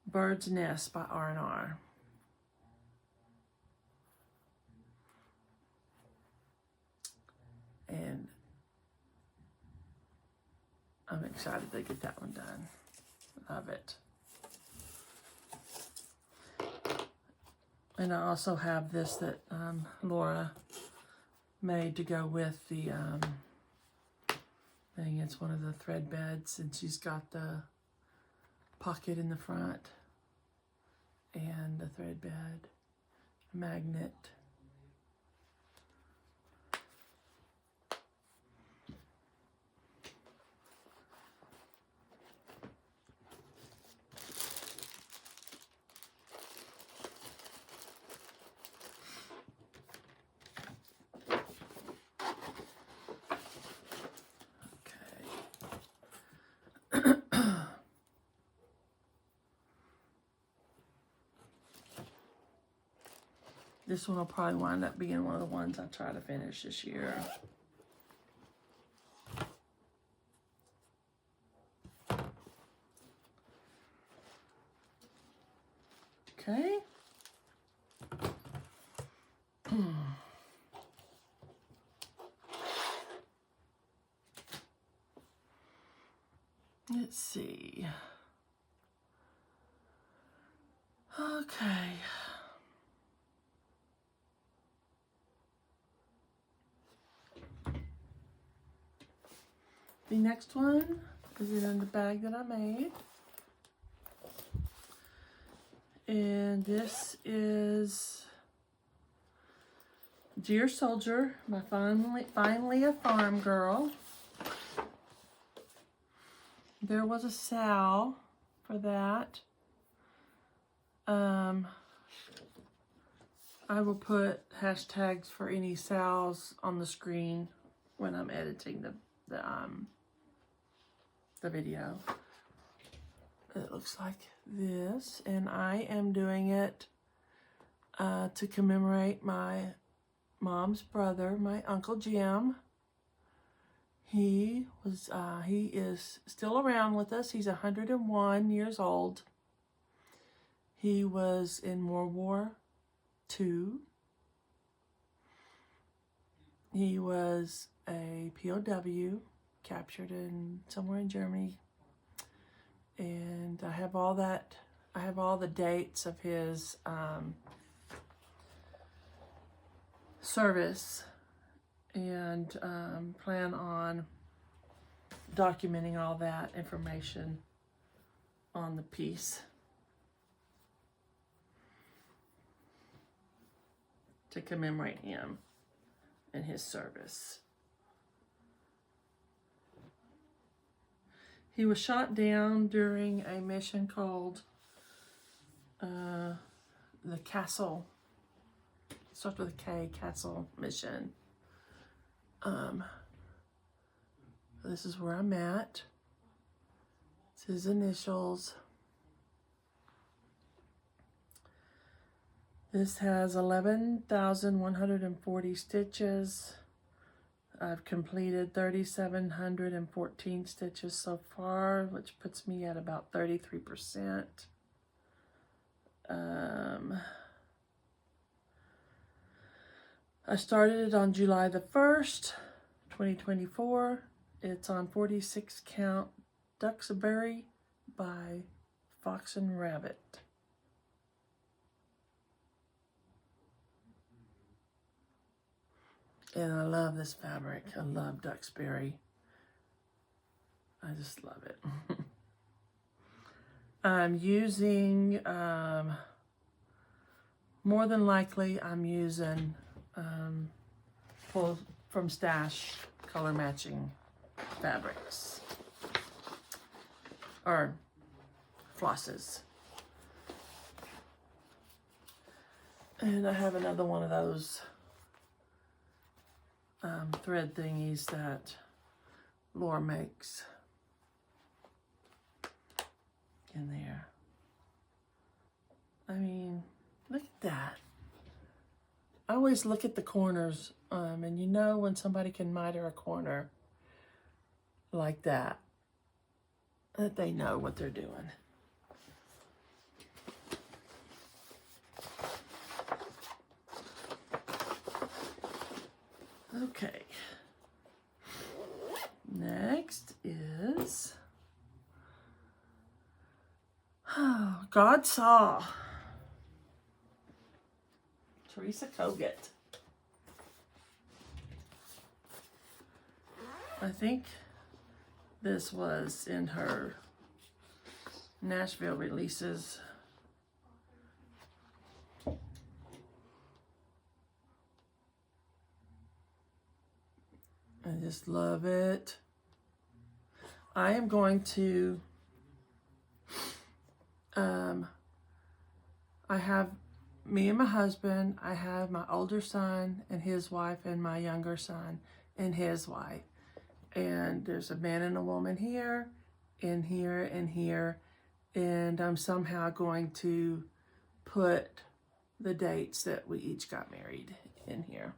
Bird's Nest by R&R. And I'm excited to get that one done. Love it. And I also have this that Laura made to go with the thing. It's one of the thread beds, and she's got the pocket in the front and the thread bed, magnet. This one will probably wind up being one of the ones I try to finish this year. Okay. Let's see. Okay. The next one is in the bag that I made. And this is Dear Soldier by Finally a Farm Girl. There was a sale for that. I will put hashtags for any sales on the screen when I'm editing the video. It looks like this, and I am doing it to commemorate my mom's brother, my Uncle Jim. He is still around with us. He's 101 years old. He was in World War II. He was a POW, captured somewhere in Germany. And I have all that. I have all the dates of his service, and plan on documenting all that information on the piece to commemorate him and his service. He was shot down during a mission called the Castle. It starts with a K, Castle mission. This is where I'm at. It's his initials. This has 11,140 stitches. I've completed 3,714 stitches so far, which puts me at about 33%. I started it on July the 1st, 2024. It's on 46 count Duxbury by Fox and Rabbit. And I love this fabric. I love Duxbury. I just love it. I'm using, more than likely, I'm using pull from Stash color matching fabrics. Or flosses. And I have another one of those thread thingies that Laura makes in there. I mean, look at that. I always look at the corners, and you know when somebody can miter a corner. like that they know what they're doing. Okay. Next is God Saw. Teresa Kogut. I think this was in her Nashville releases. I just love it. I am going to, I have me and my husband, I have my older son and his wife, and my younger son and his wife. And there's a man and a woman here, and here, and here. And I'm somehow going to put the dates that we each got married in here.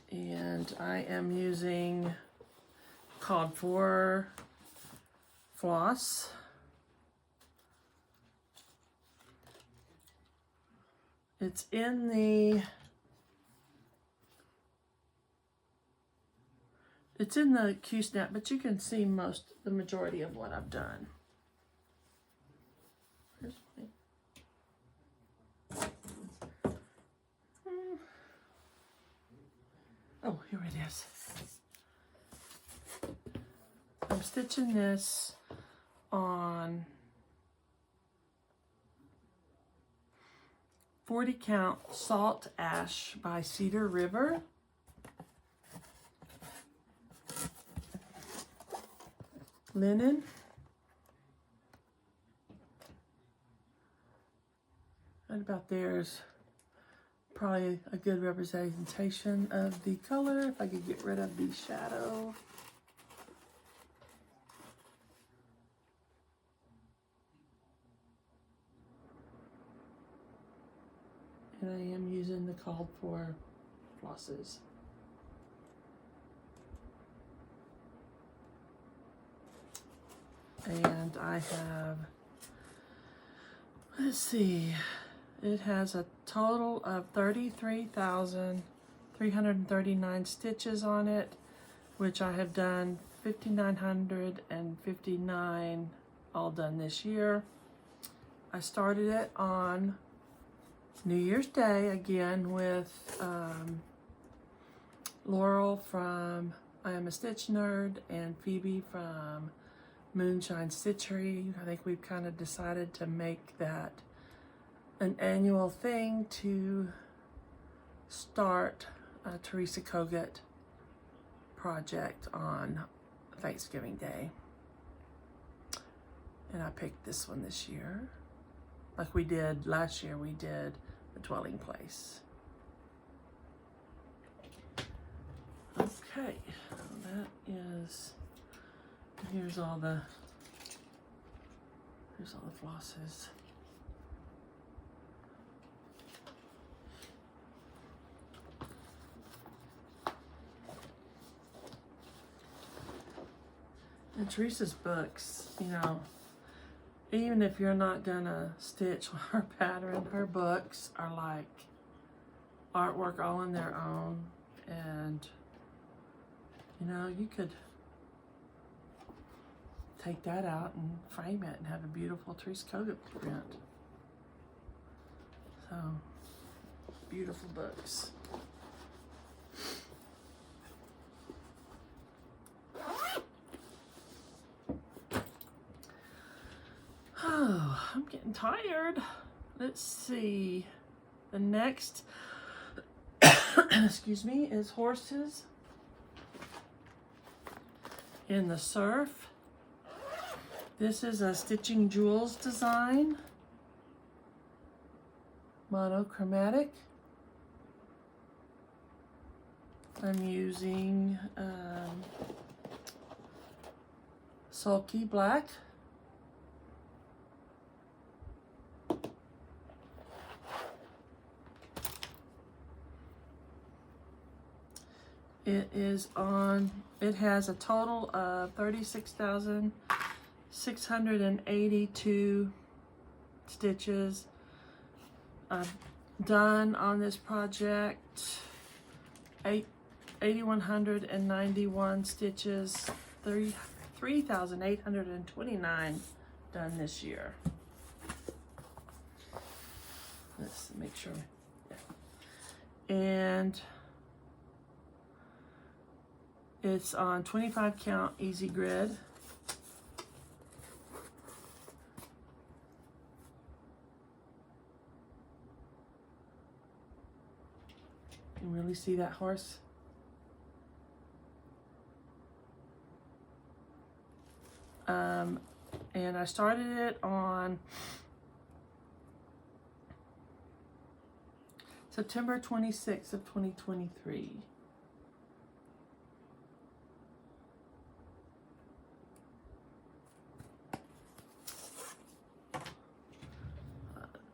And I am using called for floss. It's in the Q-snap, but you can see the majority of what I've done. Here's oh, here it is. I'm stitching this on 40 count Salt Ash by Cedar River. Linen. Right about there is probably a good representation of the color. If I could get rid of the shadow. And I am using the called for flosses. And I have, let's see, it has a total of 33,339 stitches on it, which I have done 5,959 all done this year. I started it on New Year's Day again with Laurel from I Am a Stitch Nerd and Phoebe from Moonshine Stitchery. I think we've kind of decided to make that an annual thing to start a Teresa Kogut project on Thanksgiving Day. And I picked this one this year. Like we did last year, we did The Dwelling Place. Okay, that is, here's all the flosses. And Teresa's books, you know, even if you're not gonna stitch her pattern, her books are like artwork all on their own. And you know, you could take that out and frame it and have a beautiful Teresa Kogut print. So, beautiful books. Oh, I'm getting tired. Let's see. The next, excuse me, is Horses in the Surf. This is a Stitching Jewels design, monochromatic. I'm using Sulky Black. It has a total of 36,682 stitches done on this project. 8,191 stitches, 3,829 done this year. Let's make sure. Yeah. And it's on 25 count easy grid. You can really see that horse. And I started it on September 26th of 2023.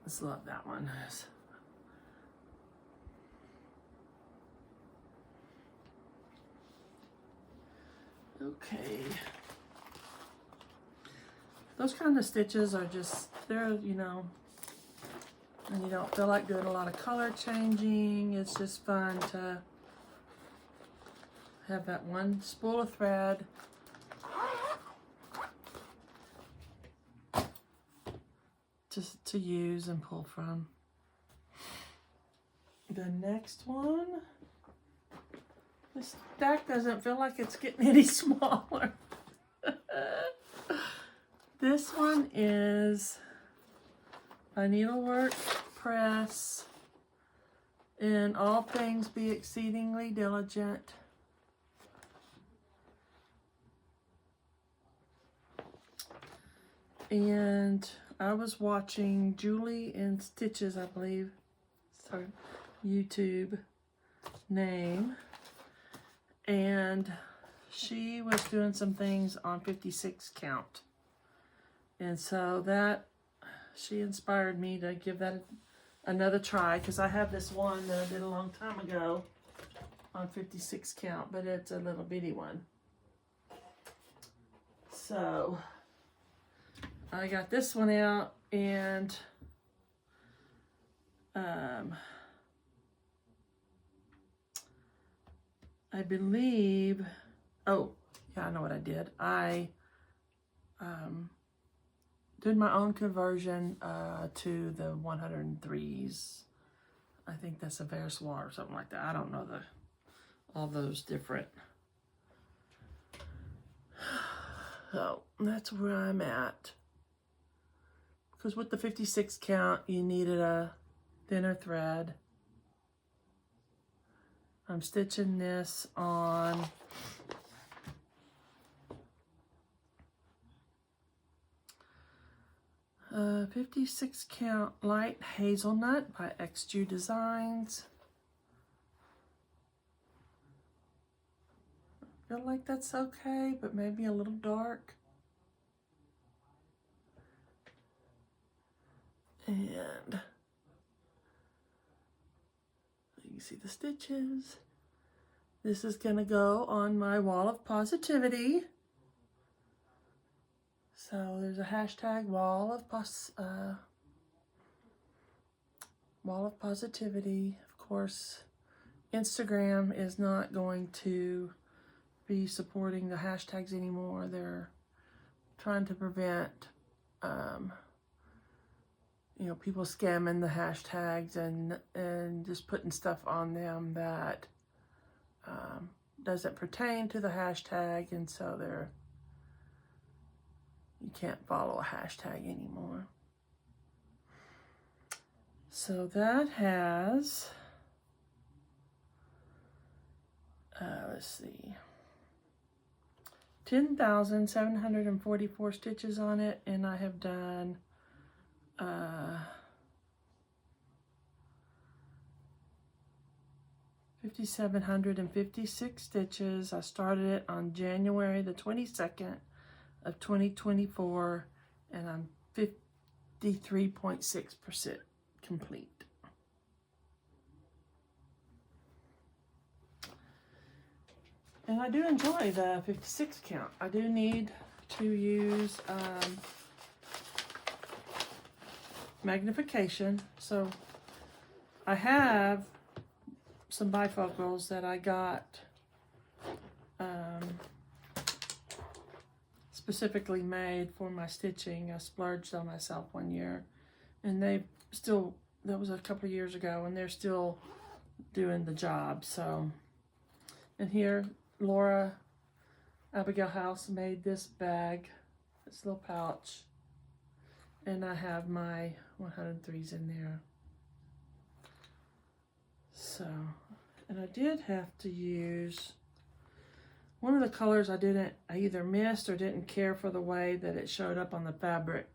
Let's love that one. Okay. Those kind of stitches are just, they're, you know, and you don't feel like doing a lot of color changing. It's just fun to have that one spool of thread just to use and pull from. The next one, this stack doesn't feel like it's getting any smaller. This one is a needlework press in all things be exceedingly diligent. And I was watching Julie in Stitches, I believe, it's her YouTube name, and she was doing some things on 56 count. And so that, she inspired me to give that another try, because I have this one that I did a long time ago on 56 count, but it's a little bitty one. So I got this one out, and I believe, oh yeah, I know what I did. I did my own conversion to the 103s. I think that's a Versoir or something like that. I don't know all those different. So that's where I'm at. Because with the 56 count, you needed a thinner thread. I'm stitching this on 56 count light hazelnut by XG Designs. I feel like that's okay, but maybe a little dark. And you can see the stitches. This is gonna go on my wall of positivity. So there's a hashtag wall of positivity. Of course, Instagram is not going to be supporting the hashtags anymore. They're trying to prevent you know, people scamming the hashtags and just putting stuff on them that doesn't pertain to the hashtag, and so you can't follow a hashtag anymore. So that has, let's see, 10,744 stitches on it, and I have done 5,756 stitches. I started it on January the 22nd of 2024, and I'm 53.6% complete. And I do enjoy the 56 count. I do need to use magnification. So I have some bifocals that I got specifically made for my stitching. I splurged on myself one year, and they still, that was a couple of years ago, and they're still doing the job. So, and here Laura Abigail House made this bag, this little pouch, and I have my 103s in there. So, and I did have to use one of the colors I either missed or didn't care for the way that it showed up on the fabric.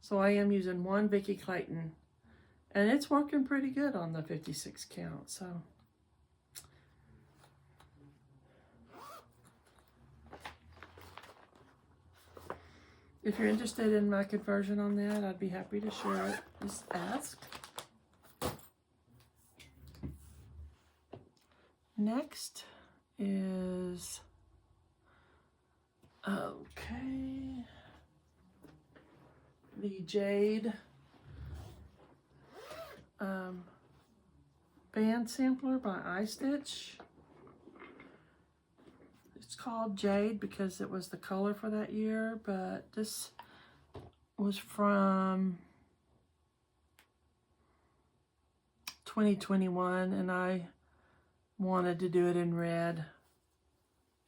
So I am using one Vicky Clayton, and it's working pretty good on the 56 count. So if you're interested in my conversion on that, I'd be happy to share it. Just ask. Next is, okay, the Jade band sampler by iStitch. It's called Jade because it was the color for that year, but this was from 2021, and I wanted to do it in red,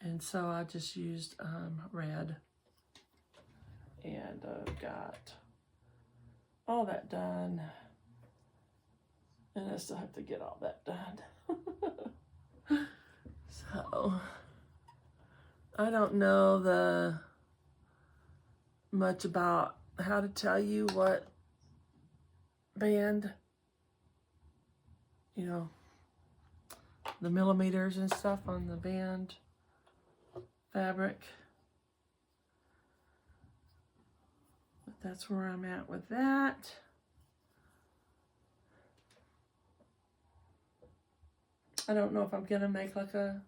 and so I just used red, and got all that done, and I still have to get all that done. So I don't know much about how to tell you what band, you know, the millimeters and stuff on the band fabric. But that's where I'm at with that. I don't know if I'm gonna make like a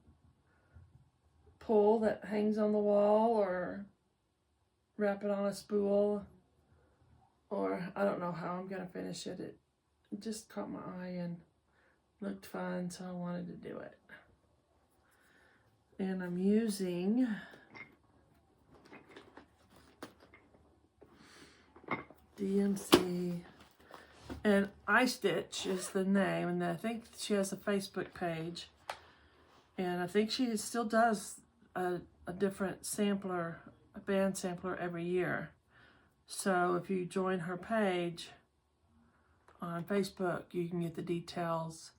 pull that hangs on the wall or wrap it on a spool, or I don't know how I'm gonna finish it. It just caught my eye and looked fun, so I wanted to do it. And I'm using DMC, and iStitch is the name, and I think she has a Facebook page, and I think she still does a different sampler, a band sampler every year. So if you join her page on Facebook, you can get the details.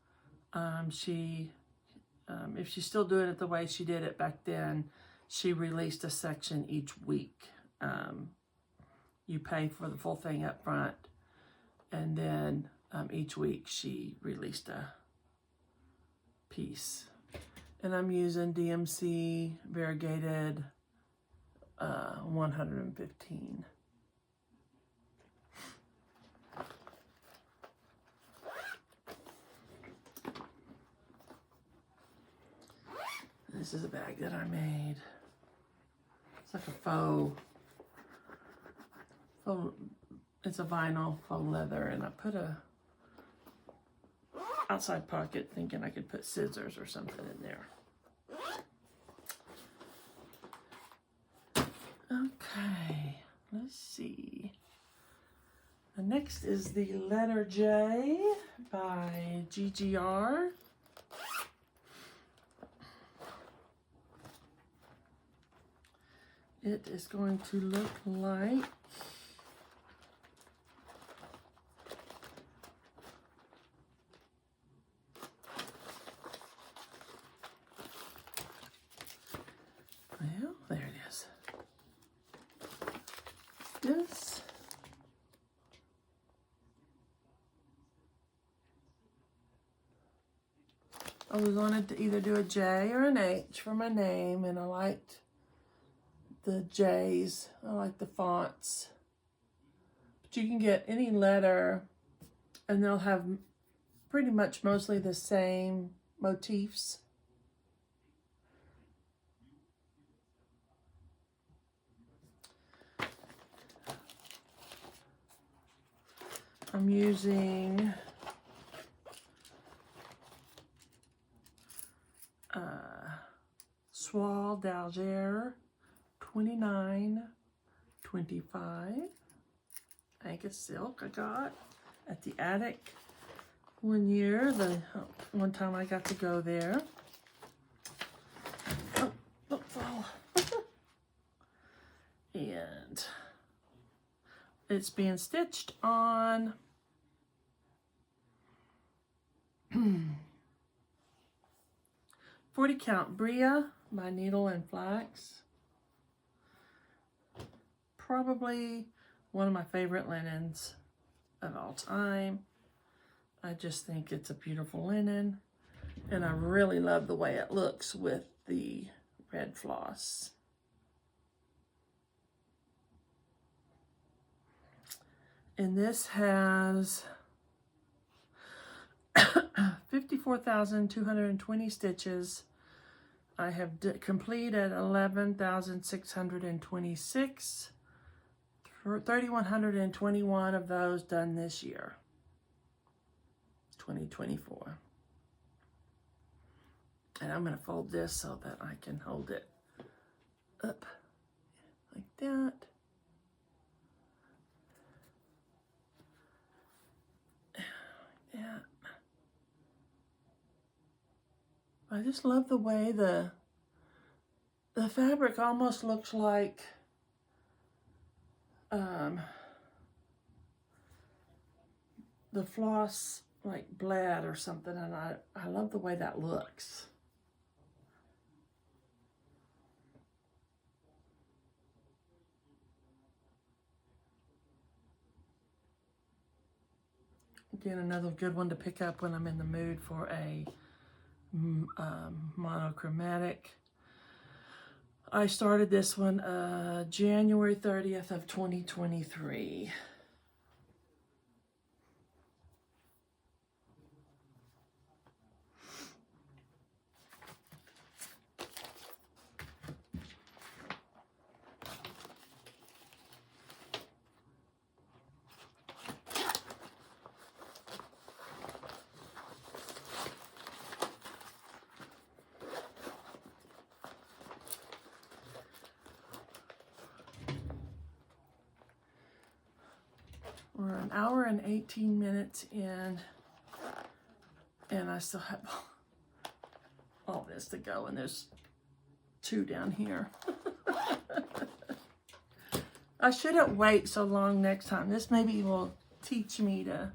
If she's still doing it the way she did it back then, she released a section each week. You pay for the full thing up front, and then each week she released a piece. And I'm using DMC variegated 115. This is a bag that I made. It's like a faux, it's a vinyl faux leather, and I put a outside pocket thinking I could put scissors or something in there. Okay, let's see. The next is the letter J by GGR. It is going to look like there it is. This I was wanted to either do a J or an H for my name, and I liked the J's. I like the fonts. But you can get any letter, and they'll have pretty much mostly the same motifs. I'm using Soie d'Alger 2925. Angus silk I got at the attic one year. One time I got to go there. Oh. And it's being stitched on 40 count Bria by Needle and Flax. Probably one of my favorite linens of all time. I just think it's a beautiful linen, and I really love the way it looks with the red floss. And this has 54,220 stitches. I have completed 11,626. 3,121 of those done this year, 2024. And I'm going to fold this so that I can hold it up like that. Yeah. I just love the way the fabric almost looks like the floss like bled or something, and I love the way that looks. Again, another good one to pick up when I'm in the mood for a monochromatic. I started this one January 30th of 2023. We're an hour and 18 minutes in, and I still have all this to go, and there's 2 down here. I shouldn't wait so long next time. This maybe will teach me to,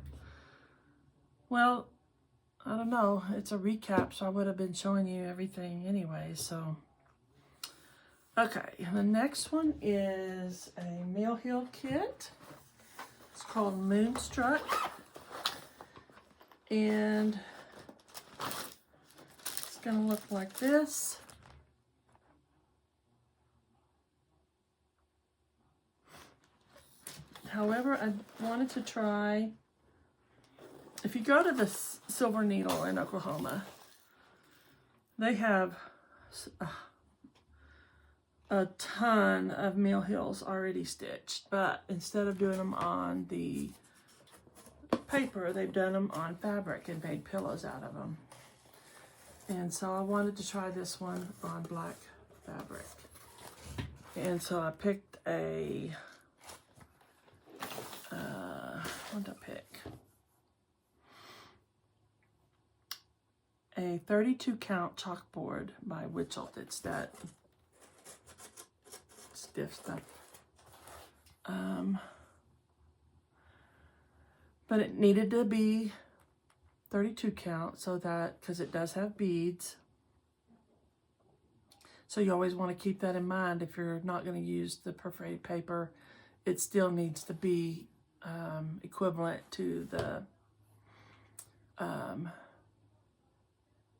well, I don't know. It's a recap, so I would have been showing you everything anyway, so. Okay, the next one is a Mill Hill kit. It's called Moonstruck, and it's going to look like this. However, I wanted to try, if you go to the Silver Needle in Oklahoma, they have a ton of Mill Hills already stitched, but instead of doing them on the paper, they've done them on fabric and made pillows out of them. And so I wanted to try this one on black fabric. And so I picked a, what did I pick? A 32 count chalkboard by Witchelt. It's that stiff stuff. But it needed to be 32 count so that, because it does have beads. So you always want to keep that in mind. If you're not going to use the perforated paper, it still needs to be equivalent to the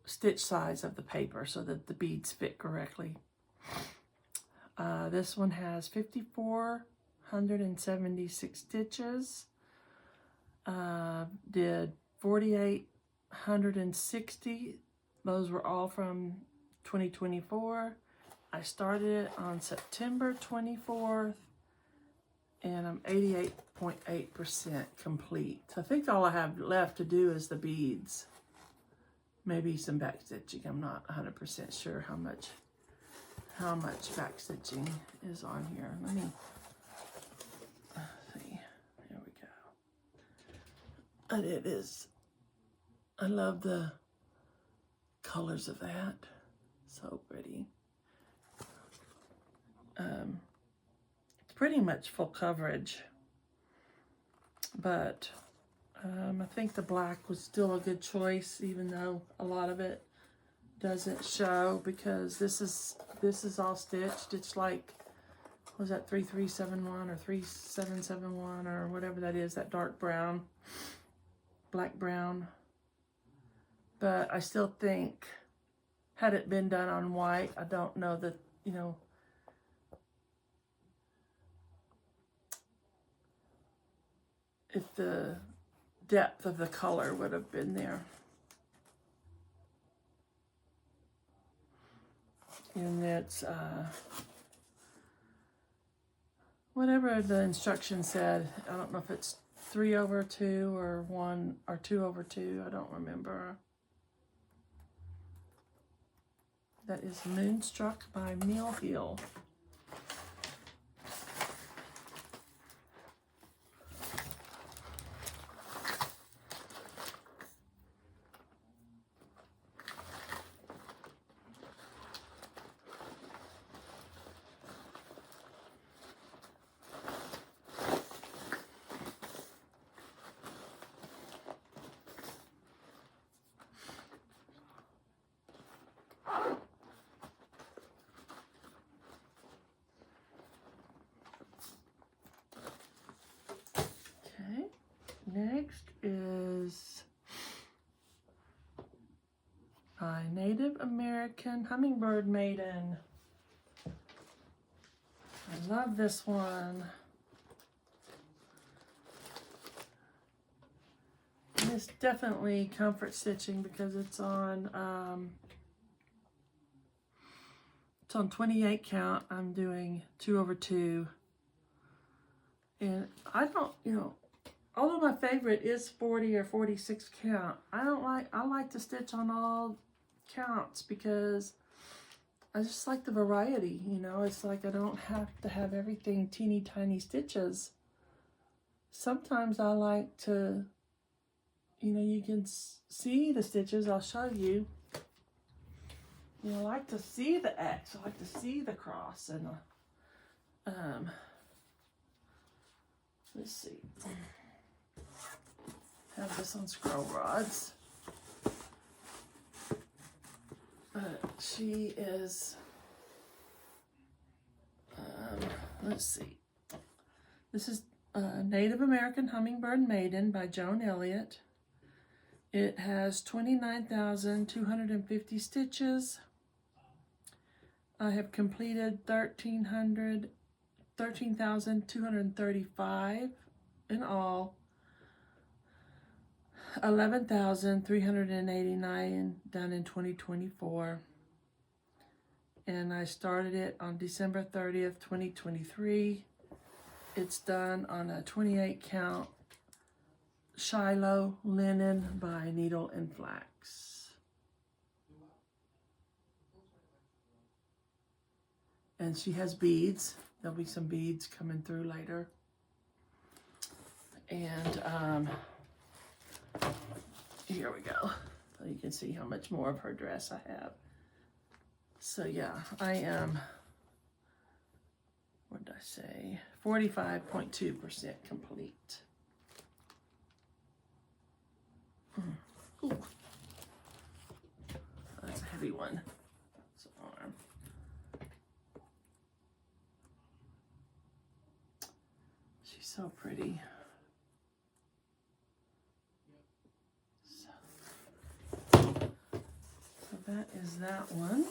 stitch size of the paper so that the beads fit correctly. This one has 5,476 stitches. Did 4,860. Those were all from 2024. I started it on September 24th, and I'm 88.8% complete. So I think all I have left to do is the beads. Maybe some back stitching. I'm not 100% sure how much back stitching is on here. Let me see. There we go. And it is, I love the colors of that. So pretty. It's pretty much full coverage, but I think the black was still a good choice, even though a lot of it doesn't show, because this is all stitched. It's like, was that 3371 or 3771 or whatever that is, that dark brown, black brown. But I still think, had it been done on white, I don't know that, you know, if the depth of the color would have been there. And it's whatever the instruction said. I don't know if it's 3/2 or 1 or 2/2. I don't remember. That is Moonstruck by Mill Hill. Next is my Native American Hummingbird Maiden. I love this one. And it's definitely comfort stitching because it's on 28 count. I'm doing 2/2. And I don't, you know, although my favorite is 40 or 46 count, I like to stitch on all counts because I just like the variety, you know. It's like I don't have to have everything teeny tiny stitches. Sometimes I like to, you know, you can see the stitches. I'll show you. You know, I like to see the X. I like to see the cross. And let's see. Have this on scroll rods. But she is, let's see. This is Native American Hummingbird Maiden by Joan Elliott. It has 29,250 stitches. I have completed 13,235 in all. 11,389 done in 2024. And I started it on December 30th, 2023. It's done on a 28 count Shiloh linen by Needle and Flax. And she has beads. There'll be some beads coming through later. And here we go. So you can see how much more of her dress I have. So yeah, I am, what did I say? 45.2% complete. Ooh. That's a heavy one. It's an arm. She's so pretty. So that is that one.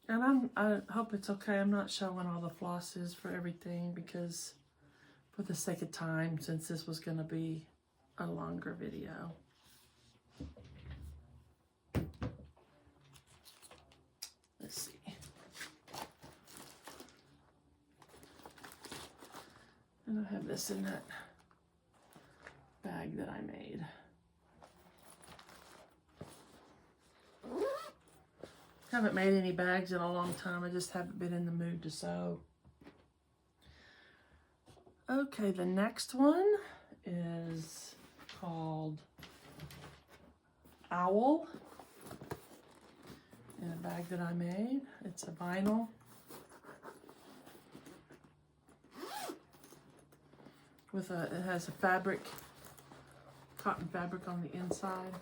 And I hope it's okay. I'm not showing all the flosses for everything because for the sake of time, since this was going to be a longer video. Let's see. And I have this in that bag that I made. Haven't made any bags in a long time. I just haven't been in the mood to sew. Okay, the next one is called Owl. In a bag that I made. It's a vinyl. With it has a fabric, cotton fabric on the inside.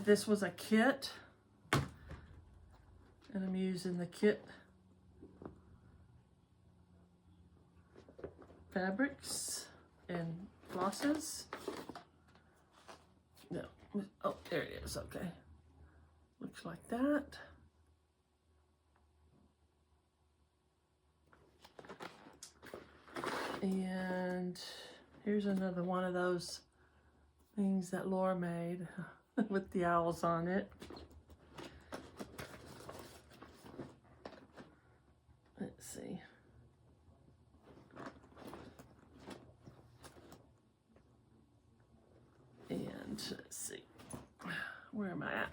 This was a kit, and I'm using the kit fabrics and flosses. No, oh, there it is, okay. Looks like that. And here's another one of those things that Laura made with the owls on it. Let's see. And let's see. Where am I at?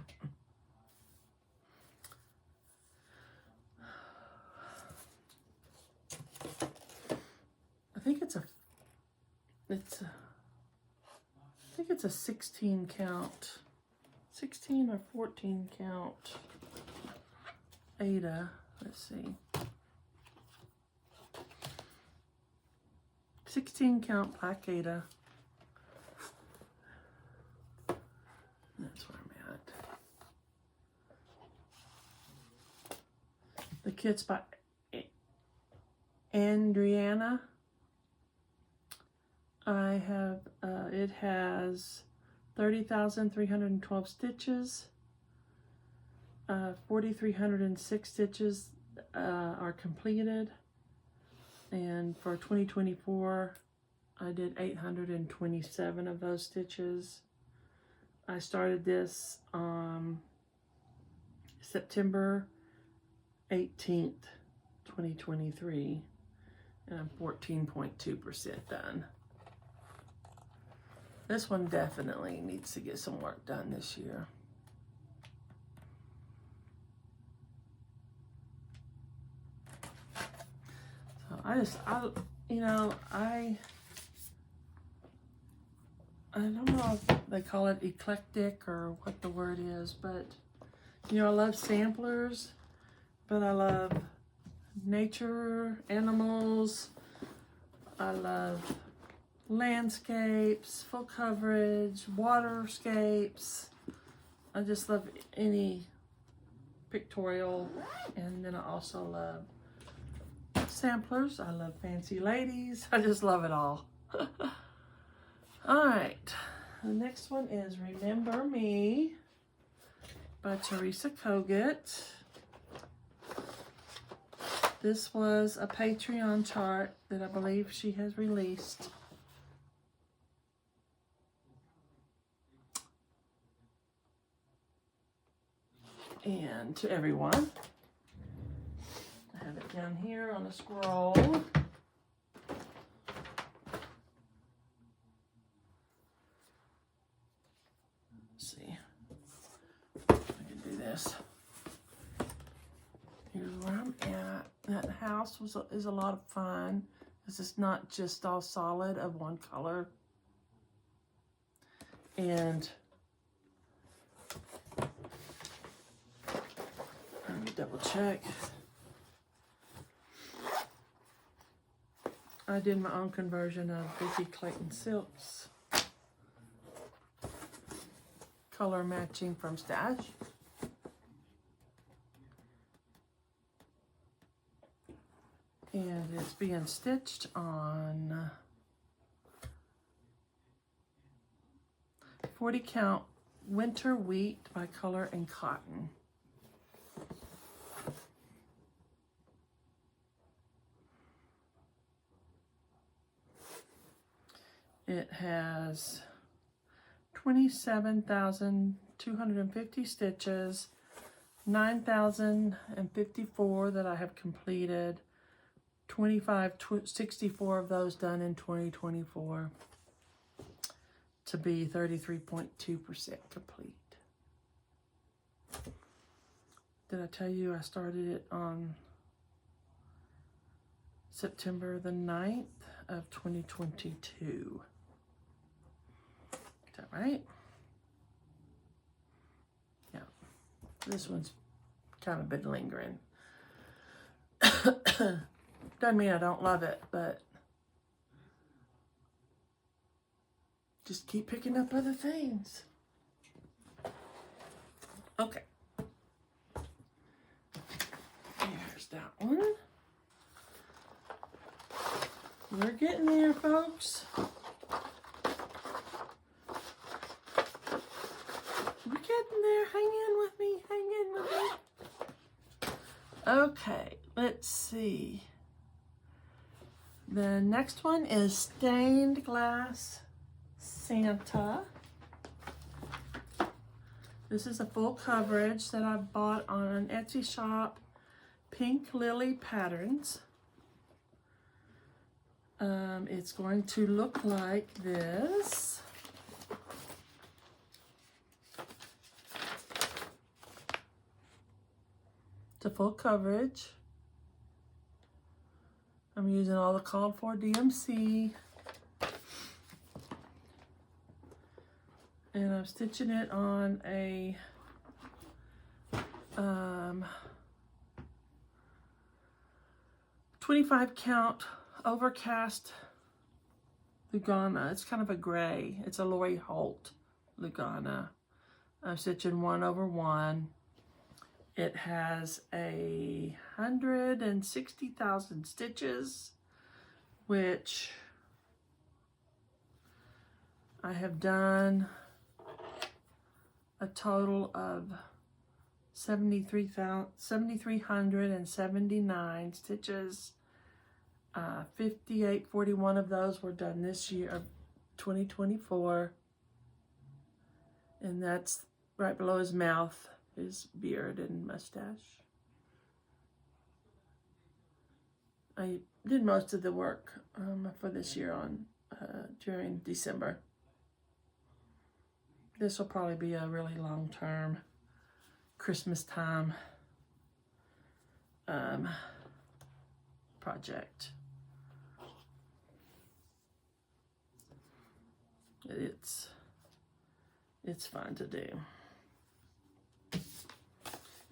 I think it's a 16 count, 16 or 14 count Ada. Let's see. 16 count black Ada. That's where I'm at. The kit's by Andriana. I have, it has 30,312 stitches. 4,306 stitches are completed. And for 2024, I did 827 of those stitches. I started this on September 18th, 2023, and I'm 14.2% done. This one definitely needs to get some work done this year. So I don't know if they call it eclectic or what the word is, but I love samplers, but I love nature, animals. I love landscapes, full coverage, waterscapes. I just love any pictorial, and then I also love samplers. I love fancy ladies. I just love it all. All right, the next one is Remember Me by Teresa Kogut. This was a Patreon chart that I believe she has released. And to everyone, I have it down here on a scroll. Let's see if I can do this. Here's where I'm at. That house is a lot of fun because it's not just all solid of one color. And let me double check. I did my own conversion of Vicky Clayton silks. Color matching from Stash. And it's being stitched on 40 count winter wheat by Color and Cotton. It has 27,250 stitches, 9,054 that I have completed. 64 of those done in 2024 to be 33.2% complete. Did I tell you I started it on September the 9th of 2022? Is that right? Yeah. This one's kind of been lingering. Doesn't mean I don't love it, but just keep picking up other things. Okay. There's that one. We're getting there, folks. We're getting there. Hang in with me. Hang in with me. Okay, let's see. The next one is Stained Glass Santa. This is a full coverage that I bought on an Etsy shop, Pink Lily Patterns. It's going to look like this. It's a full coverage. I'm using all the called for DMC. And I'm stitching it on a 25 count overcast Lugana. It's kind of a gray. It's a Lori Holt Lugana. I'm stitching 1/1. It has 160,000 stitches, which I have done a total of 7,379 stitches. 5841 of those were done this year of 2024, and that's right below his mouth, his beard and mustache. I did most of the work for this year on during December. This will probably be a really long-term Christmas time project. It's fun to do.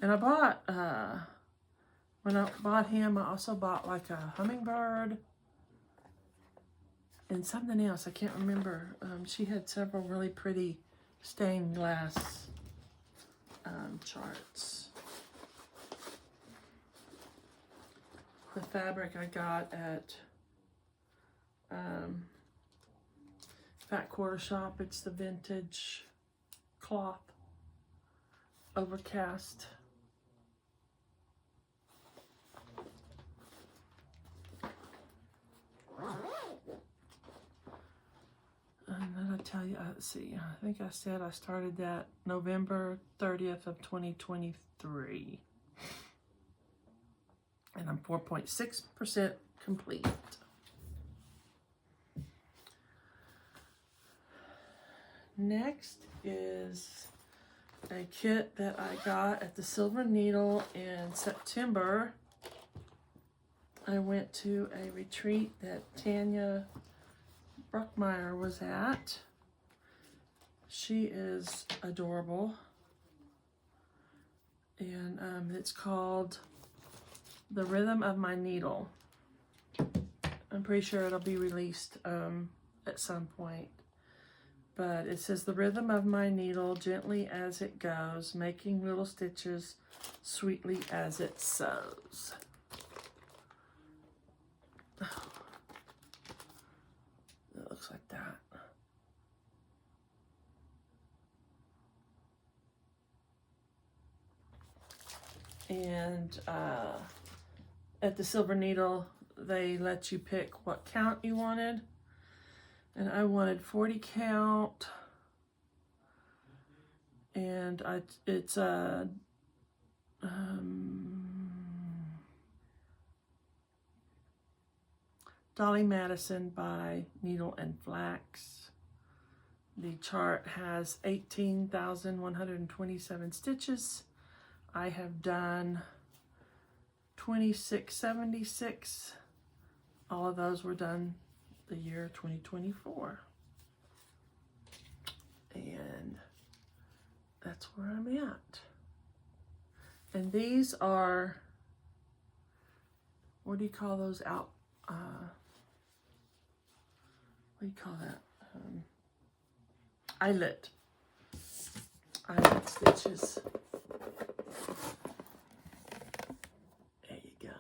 And I bought, when I bought him, I also bought like a hummingbird and something else. I can't remember. She had several really pretty stained glass charts. The fabric I got at Fat Quarter Shop. It's the vintage cloth overcast. And then I tell you, let's see, I think I said I started that November 30th of 2023. And I'm 4.6% complete. Next is a kit that I got at the Silver Needle in September. I went to a retreat that Tanya Bruckmeyer was at. She is adorable. And it's called The Rhythm of My Needle. I'm pretty sure it'll be released at some point. But it says, the rhythm of my needle, gently as it goes, making little stitches sweetly as it sews. Oh, it looks like that. And at the Silver Needle, they let you pick what count you wanted. And I wanted 40 count, and it's Dolly Madison by Needle and Flax. The chart has 18,127 stitches. I have done 2676. All of those were done the year 2024. And that's where I'm at. And these are, what do you call those out? What do you call that? Eyelet stitches. There you go.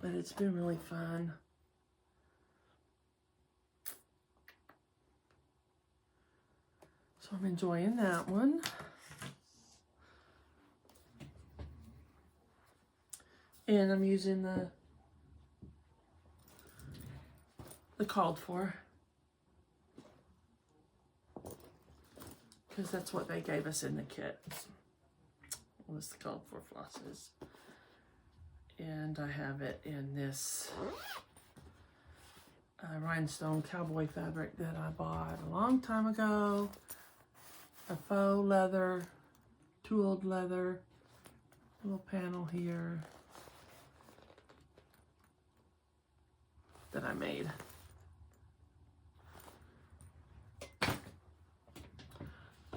But it's been really fun. So I'm enjoying that one. And I'm using the called for, because that's what they gave us in the kit, was the called for flosses. And I have it in this rhinestone cowboy fabric that I bought a long time ago. A faux leather, tooled leather, little panel here that I made.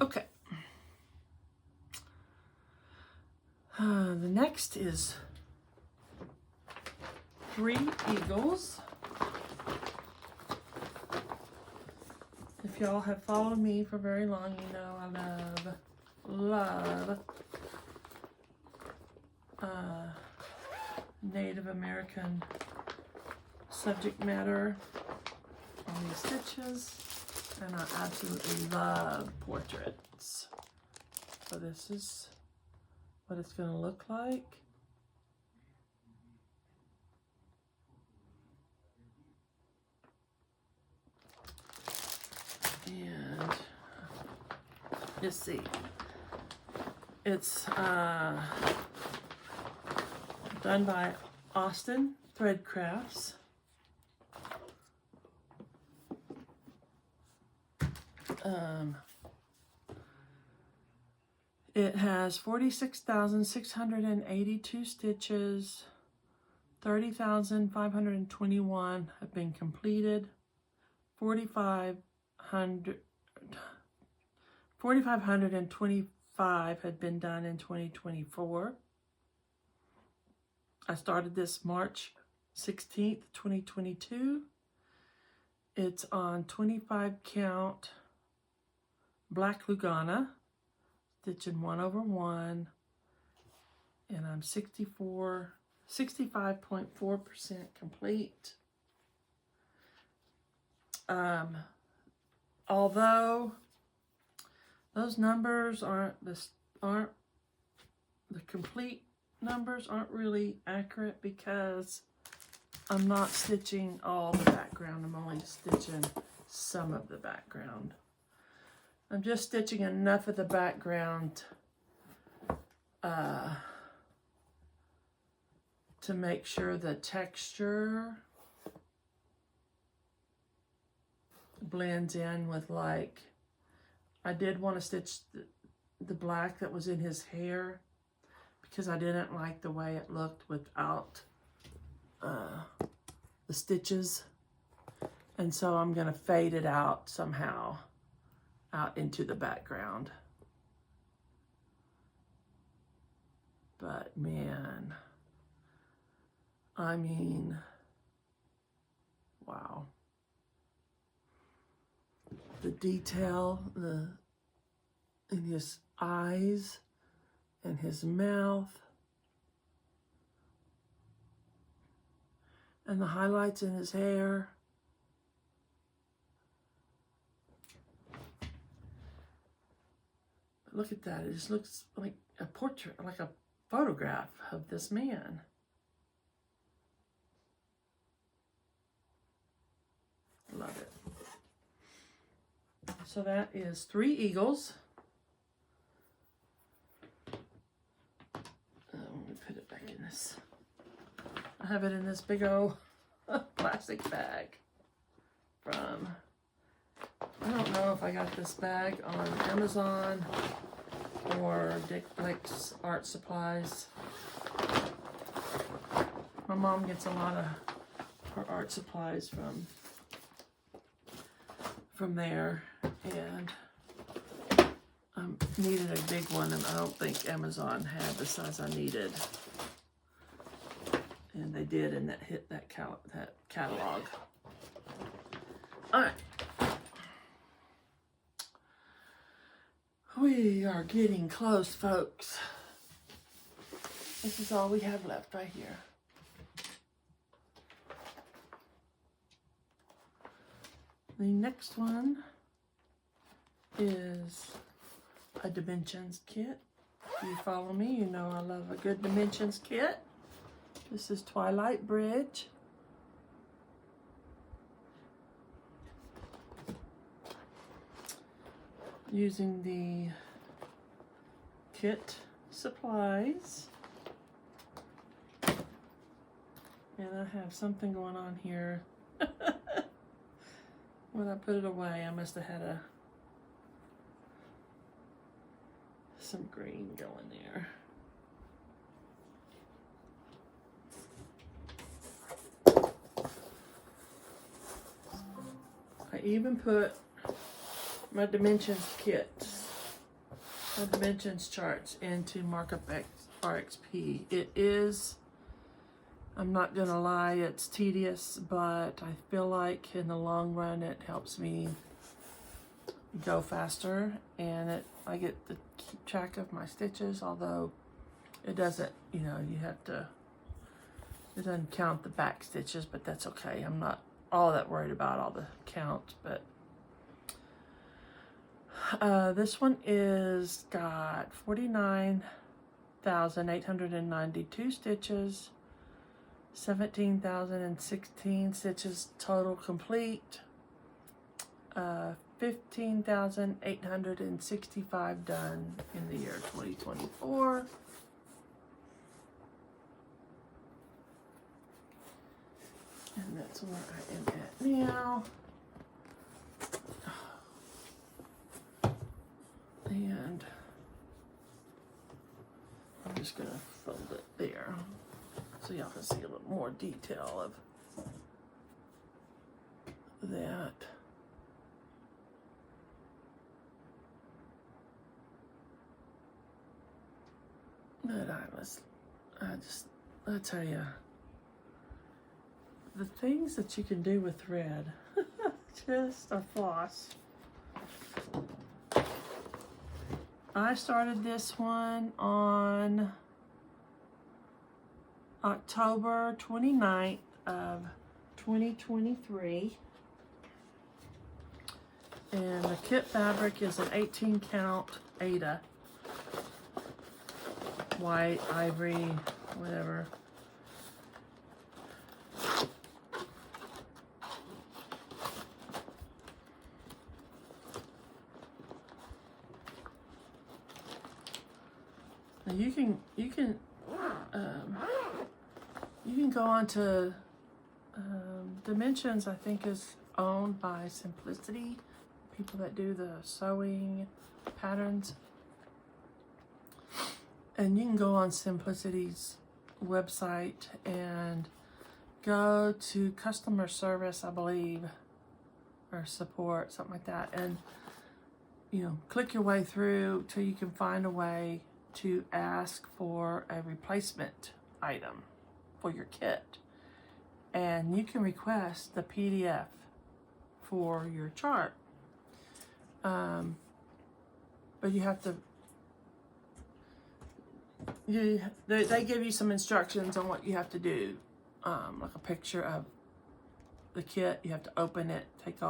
Okay. The next is 3 eagles. If y'all have followed me for very long, you know I love Native American subject matter on these stitches. And I absolutely love portraits. So this is what it's going to look like. And let's see. It's done by Austin Thread Crafts. It has 46,682 stitches. 30,521 have been completed. 4,525 had been done in 2024. I started this March 16th, 2022. It's on 25 count black Lugana, stitching 1/1, and I'm 65.4% complete. Although those numbers aren't the complete numbers aren't really accurate, because I'm not stitching all the background. I'm only stitching some of the background. I'm just stitching enough of the background to make sure the texture blends in with, like, I did want to stitch the black that was in his hair, because I didn't like the way it looked without the stitches. And so I'm going to fade it out somehow out into the background. But man, I mean, wow. The detail in his eyes and his mouth, and the highlights in his hair. Look at that. It just looks like a portrait, like a photograph of this man. Love it. So that is 3 eagles. Let me put it back in this. I have it in this big old plastic bag from, I don't know if I got this bag on Amazon or Dick Blick's Art Supplies. My mom gets a lot of her art supplies from there, and I needed a big one, and I don't think Amazon had the size I needed. And they did, and that hit that catalog. All right. We are getting close, folks. This is all we have left right here. The next one is a dimensions kit. If you follow me, you know I love a good dimensions kit. This is Twilight Bridge. Using the kit supplies. And I have something going on here. When I put it away, I must have had some green going there. I even put my dimensions kits, my dimensions charts into Markup RXP. It is, I'm not gonna lie, it's tedious, but I feel like in the long run it helps me go faster, and I get to keep track of my stitches, although it doesn't, you know, it doesn't count the back stitches, but that's okay. I'm not all that worried about all the count, but this one is got 49,892 stitches, 17,016 stitches total complete, 15,865 done in the year 2024. And that's where I am at now. And I'm just gonna fold it there so y'all can see a little more detail of that. But I tell you, the things that you can do with thread just are floss. I started this one on October 29th of 2023. And the kit fabric is an 18 count Aida. White, ivory, whatever. Now you can go on to Dimensions. I think is owned by Simplicity, people that do the sewing patterns. And you can go on Simplicity's website and go to customer service, I believe, or support, something like that, and click your way through till you can find a way to ask for a replacement item for your kit. And you can request the PDF for your chart. But you have to, they give you some instructions on what you have to do. Like a picture of the kit. You have to open it, take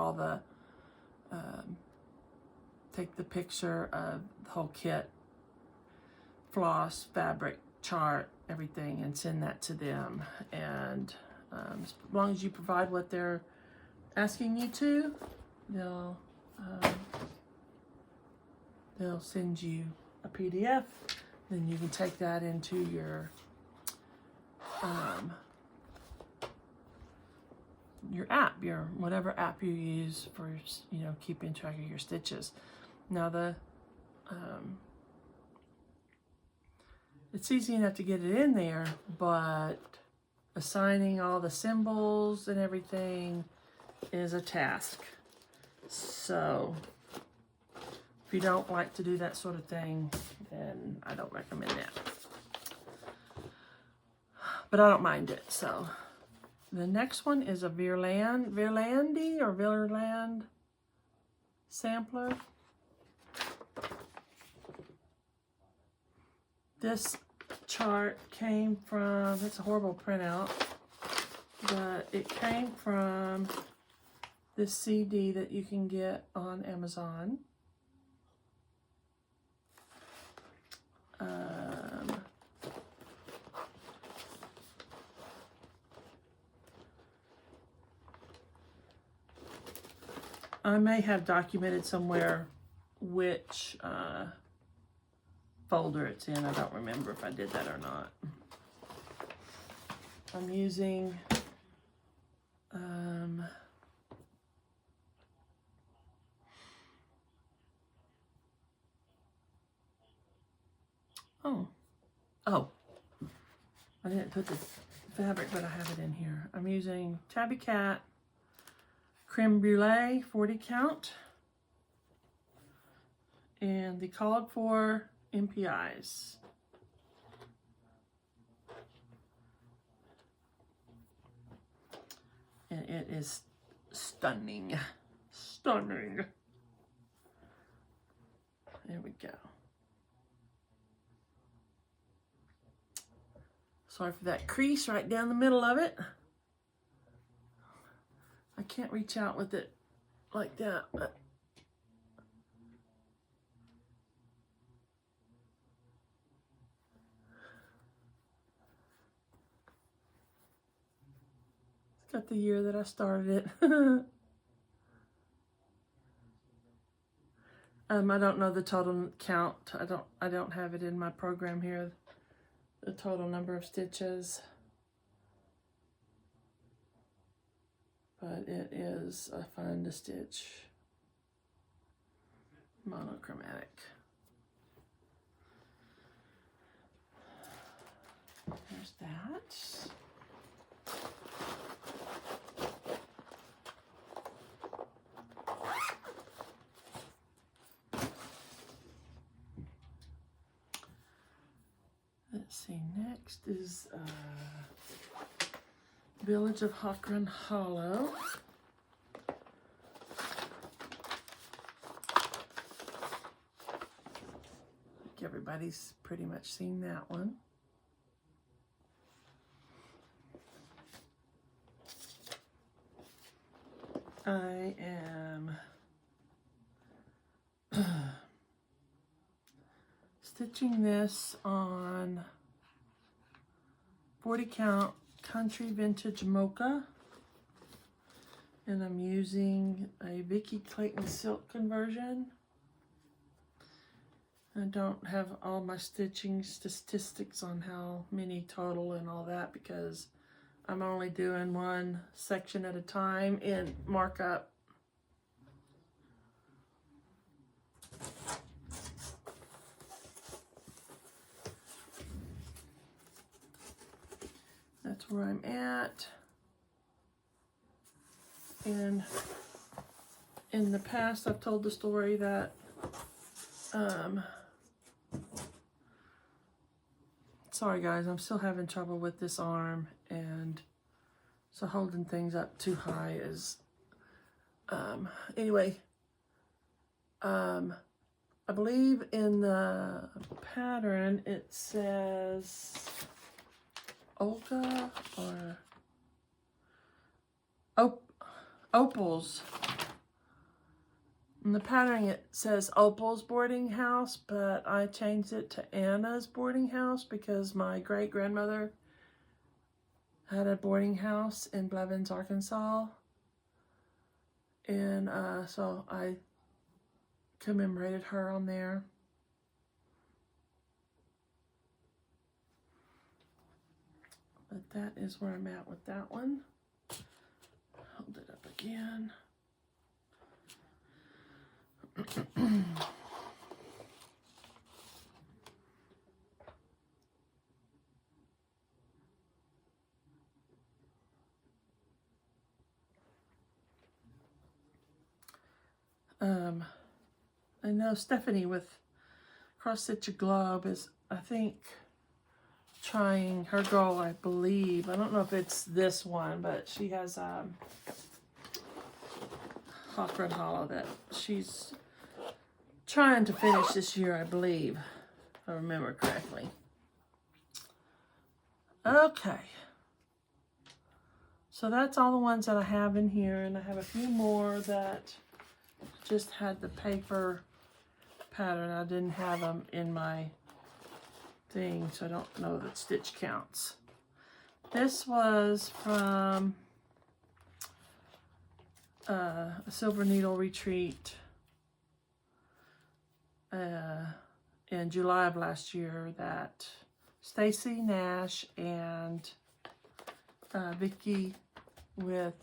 the picture of the whole kit, floss, fabric, chart, everything, and send that to them. And as long as you provide what they're asking you to, they'll they'll send you a PDF. Then you can take that into your app, your whatever app you use for, you know, keeping track of your stitches. Now it's easy enough to get it in there, but assigning all the symbols and everything is a task. So if you don't like to do that sort of thing, then I don't recommend that. But I don't mind it. So the next one is a Virland sampler. This chart came from, it's a horrible printout, but it came from this CD that you can get on Amazon. I may have documented somewhere which folder it's in. I don't remember if I did that or not. I'm using oh, I didn't put the fabric, but I have it in here. I'm using Tabby Cat Creme Brulee 40 count and the called for MPIs. And it is stunning. Stunning. There we go. Sorry for that crease right down the middle of it. I can't reach out with it like that, but it's got the year that I started it. I don't know the total count. I don't have it in my program here, the total number of stitches. But it is fun to stitch. Monochromatic. There's that. Let's see, next is Village of Hawkrun Hollow. I think everybody's pretty much seen that one. I am stitching this on 40 count Country Vintage Mocha, and I'm using a Vicky Clayton silk conversion. I don't have all my stitching statistics on how many total and all that because I'm only doing one section at a time in markup. That's where I'm at. And in the past, I've told the story that sorry guys, I'm still having trouble with this arm, and so holding things up too high is anyway, I believe in the pattern it says Olga or Opal's. In the pattern it says Opal's boarding house, but I changed it to Anna's boarding house because my great-grandmother had a boarding house in Blevins, Arkansas. And so I commemorated her on there. But that is where I'm at with that one. Hold it up again. I know Stephanie with Cross Stitch a Globe is, I think, trying her goal, I believe. I don't know if it's this one, but she has Hawk Red Hollow that she's trying to finish this year, I believe, if I remember correctly. Okay. So that's all the ones that I have in here, and I have a few more that just had the paper pattern. I didn't have them in my thing, so I don't know that stitch counts. This was from a Silver Needle retreat in July of last year that Stacy Nash and Vicky with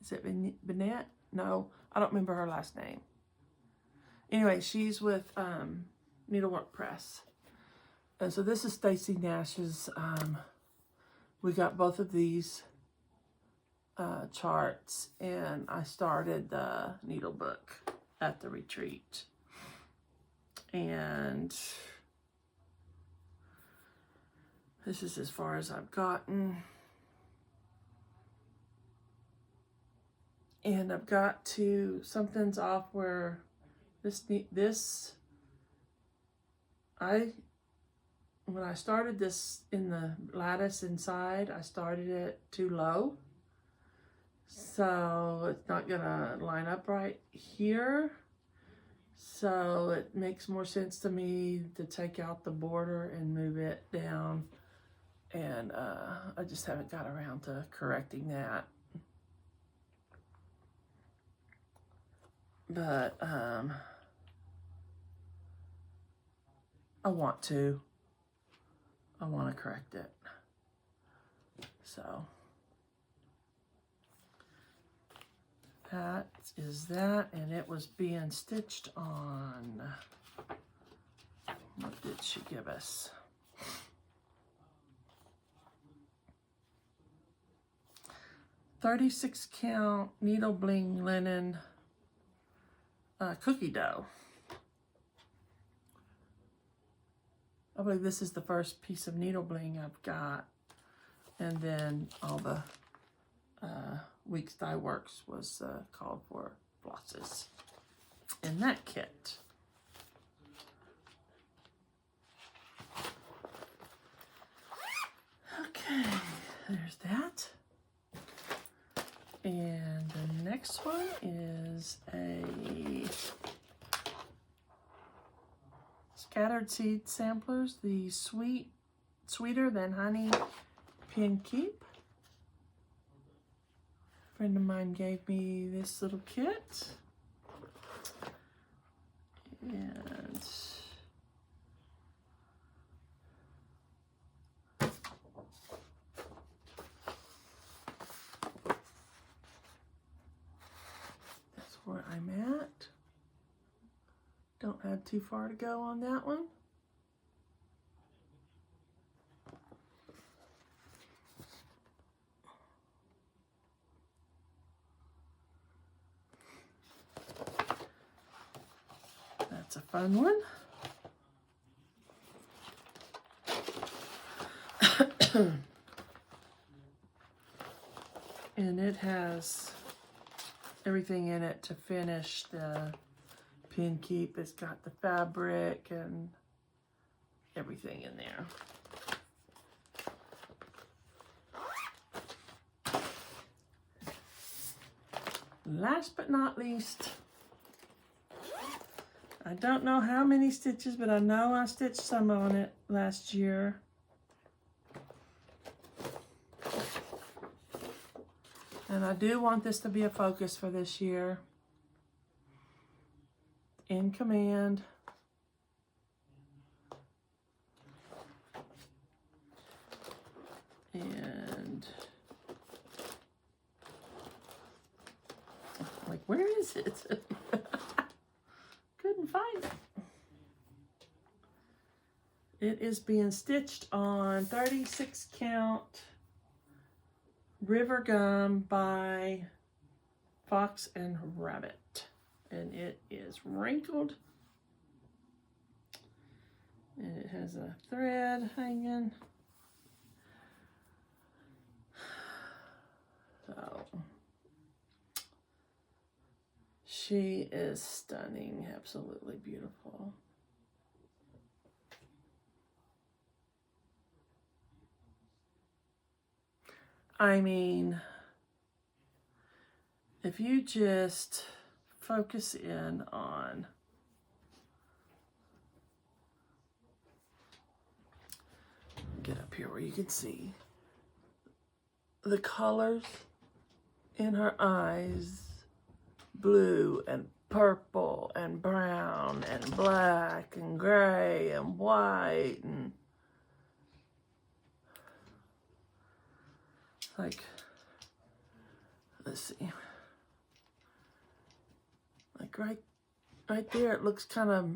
is it Bennett? No, I don't remember her last name. Anyway, she's with Needlework Press. And so this is Stacy Nash's. We got both of these charts, and I started the needle book at the retreat. And this is as far as I've gotten. And I've got to, something's off where when I started this in the lattice inside, I started it too low. So it's not gonna line up right here. So it makes more sense to me to take out the border and move it down. And I just haven't got around to correcting that. But I want to correct it. So that is that, and it was being stitched on, what did she give us? "36 count needle bling linen cookie dough." I believe this is the first piece of needle bling I've got, and then all the Weeks Dye Works was called for flosses in that kit. Okay, there's that. And the next one is a Scattered Seed Samplers, the Sweeter Than Honey Pin Keep. A friend of mine gave me this little kit. And that's where I'm at. Don't have too far to go on that one. That's a fun one. And it has everything in it to finish the pin keep. It's got the fabric and everything in there. Last but not least, I don't know how many stitches, but I know I stitched some on it last year. And I do want this to be a focus for this year. in command. And like, where is it? Couldn't find it. It is being stitched on 36 count River Gum by Fox and Rabbit. And it is wrinkled. And it has a thread hanging. So she is stunning, absolutely beautiful. I mean, if you just focus in on get up here where you can see the colors in her eyes, blue and purple and brown and black and gray and white, and like, let's see, like right there it looks kind of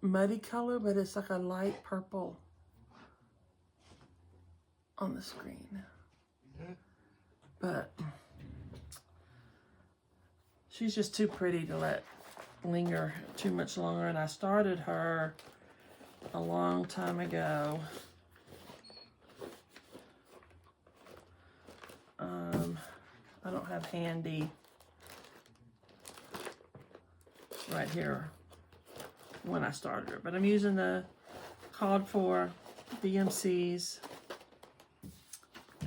muddy color, but it's like a light purple on the screen. But she's just too pretty to let linger too much longer, and I started her a long time ago. I don't have handy right here when I started her, but I'm using the called for DMCs,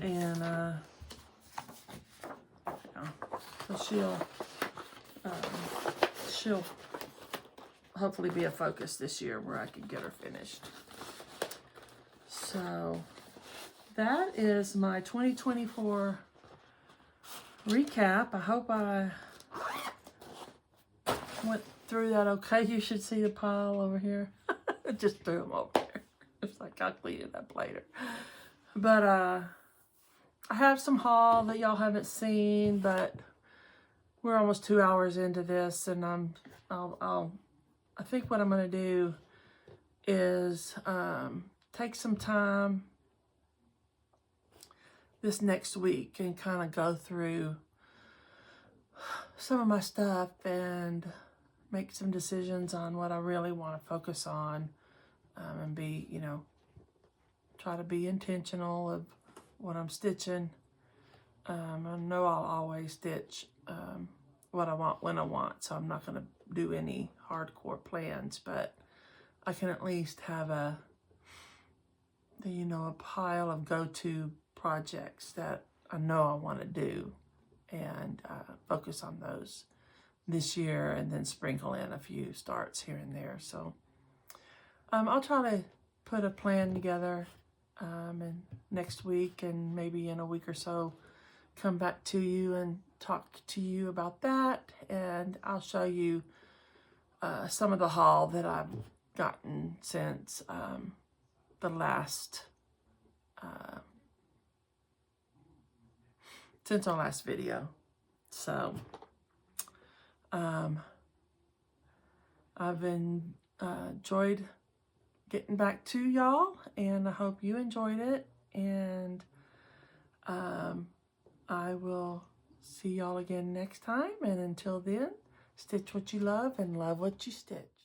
and so she'll hopefully be a focus this year where I can get her finished. So that is my 2024 recap. I hope I went through that okay. You should see the pile over here. I just threw them over there. It's like I'll clean it up later. But I have some haul that y'all haven't seen, but we're almost 2 hours into this, and I think what I'm gonna do is take some time this next week and kind of go through some of my stuff and make some decisions on what I really want to focus on, and be, you know, try to be intentional of what I'm stitching. I know I'll always stitch what I want when I want, so I'm not going to do any hardcore plans, but I can at least have a pile of go-to projects that I know I want to do, and focus on those this year, and then sprinkle in a few starts here and there. So I'll try to put a plan together, and next week, and maybe in a week or so, come back to you and talk to you about that, and I'll show you some of the haul that I've gotten since the last since our last video. So I've enjoyed getting back to y'all, and I hope you enjoyed it, and I will see y'all again next time, and until then, stitch what you love and love what you stitch.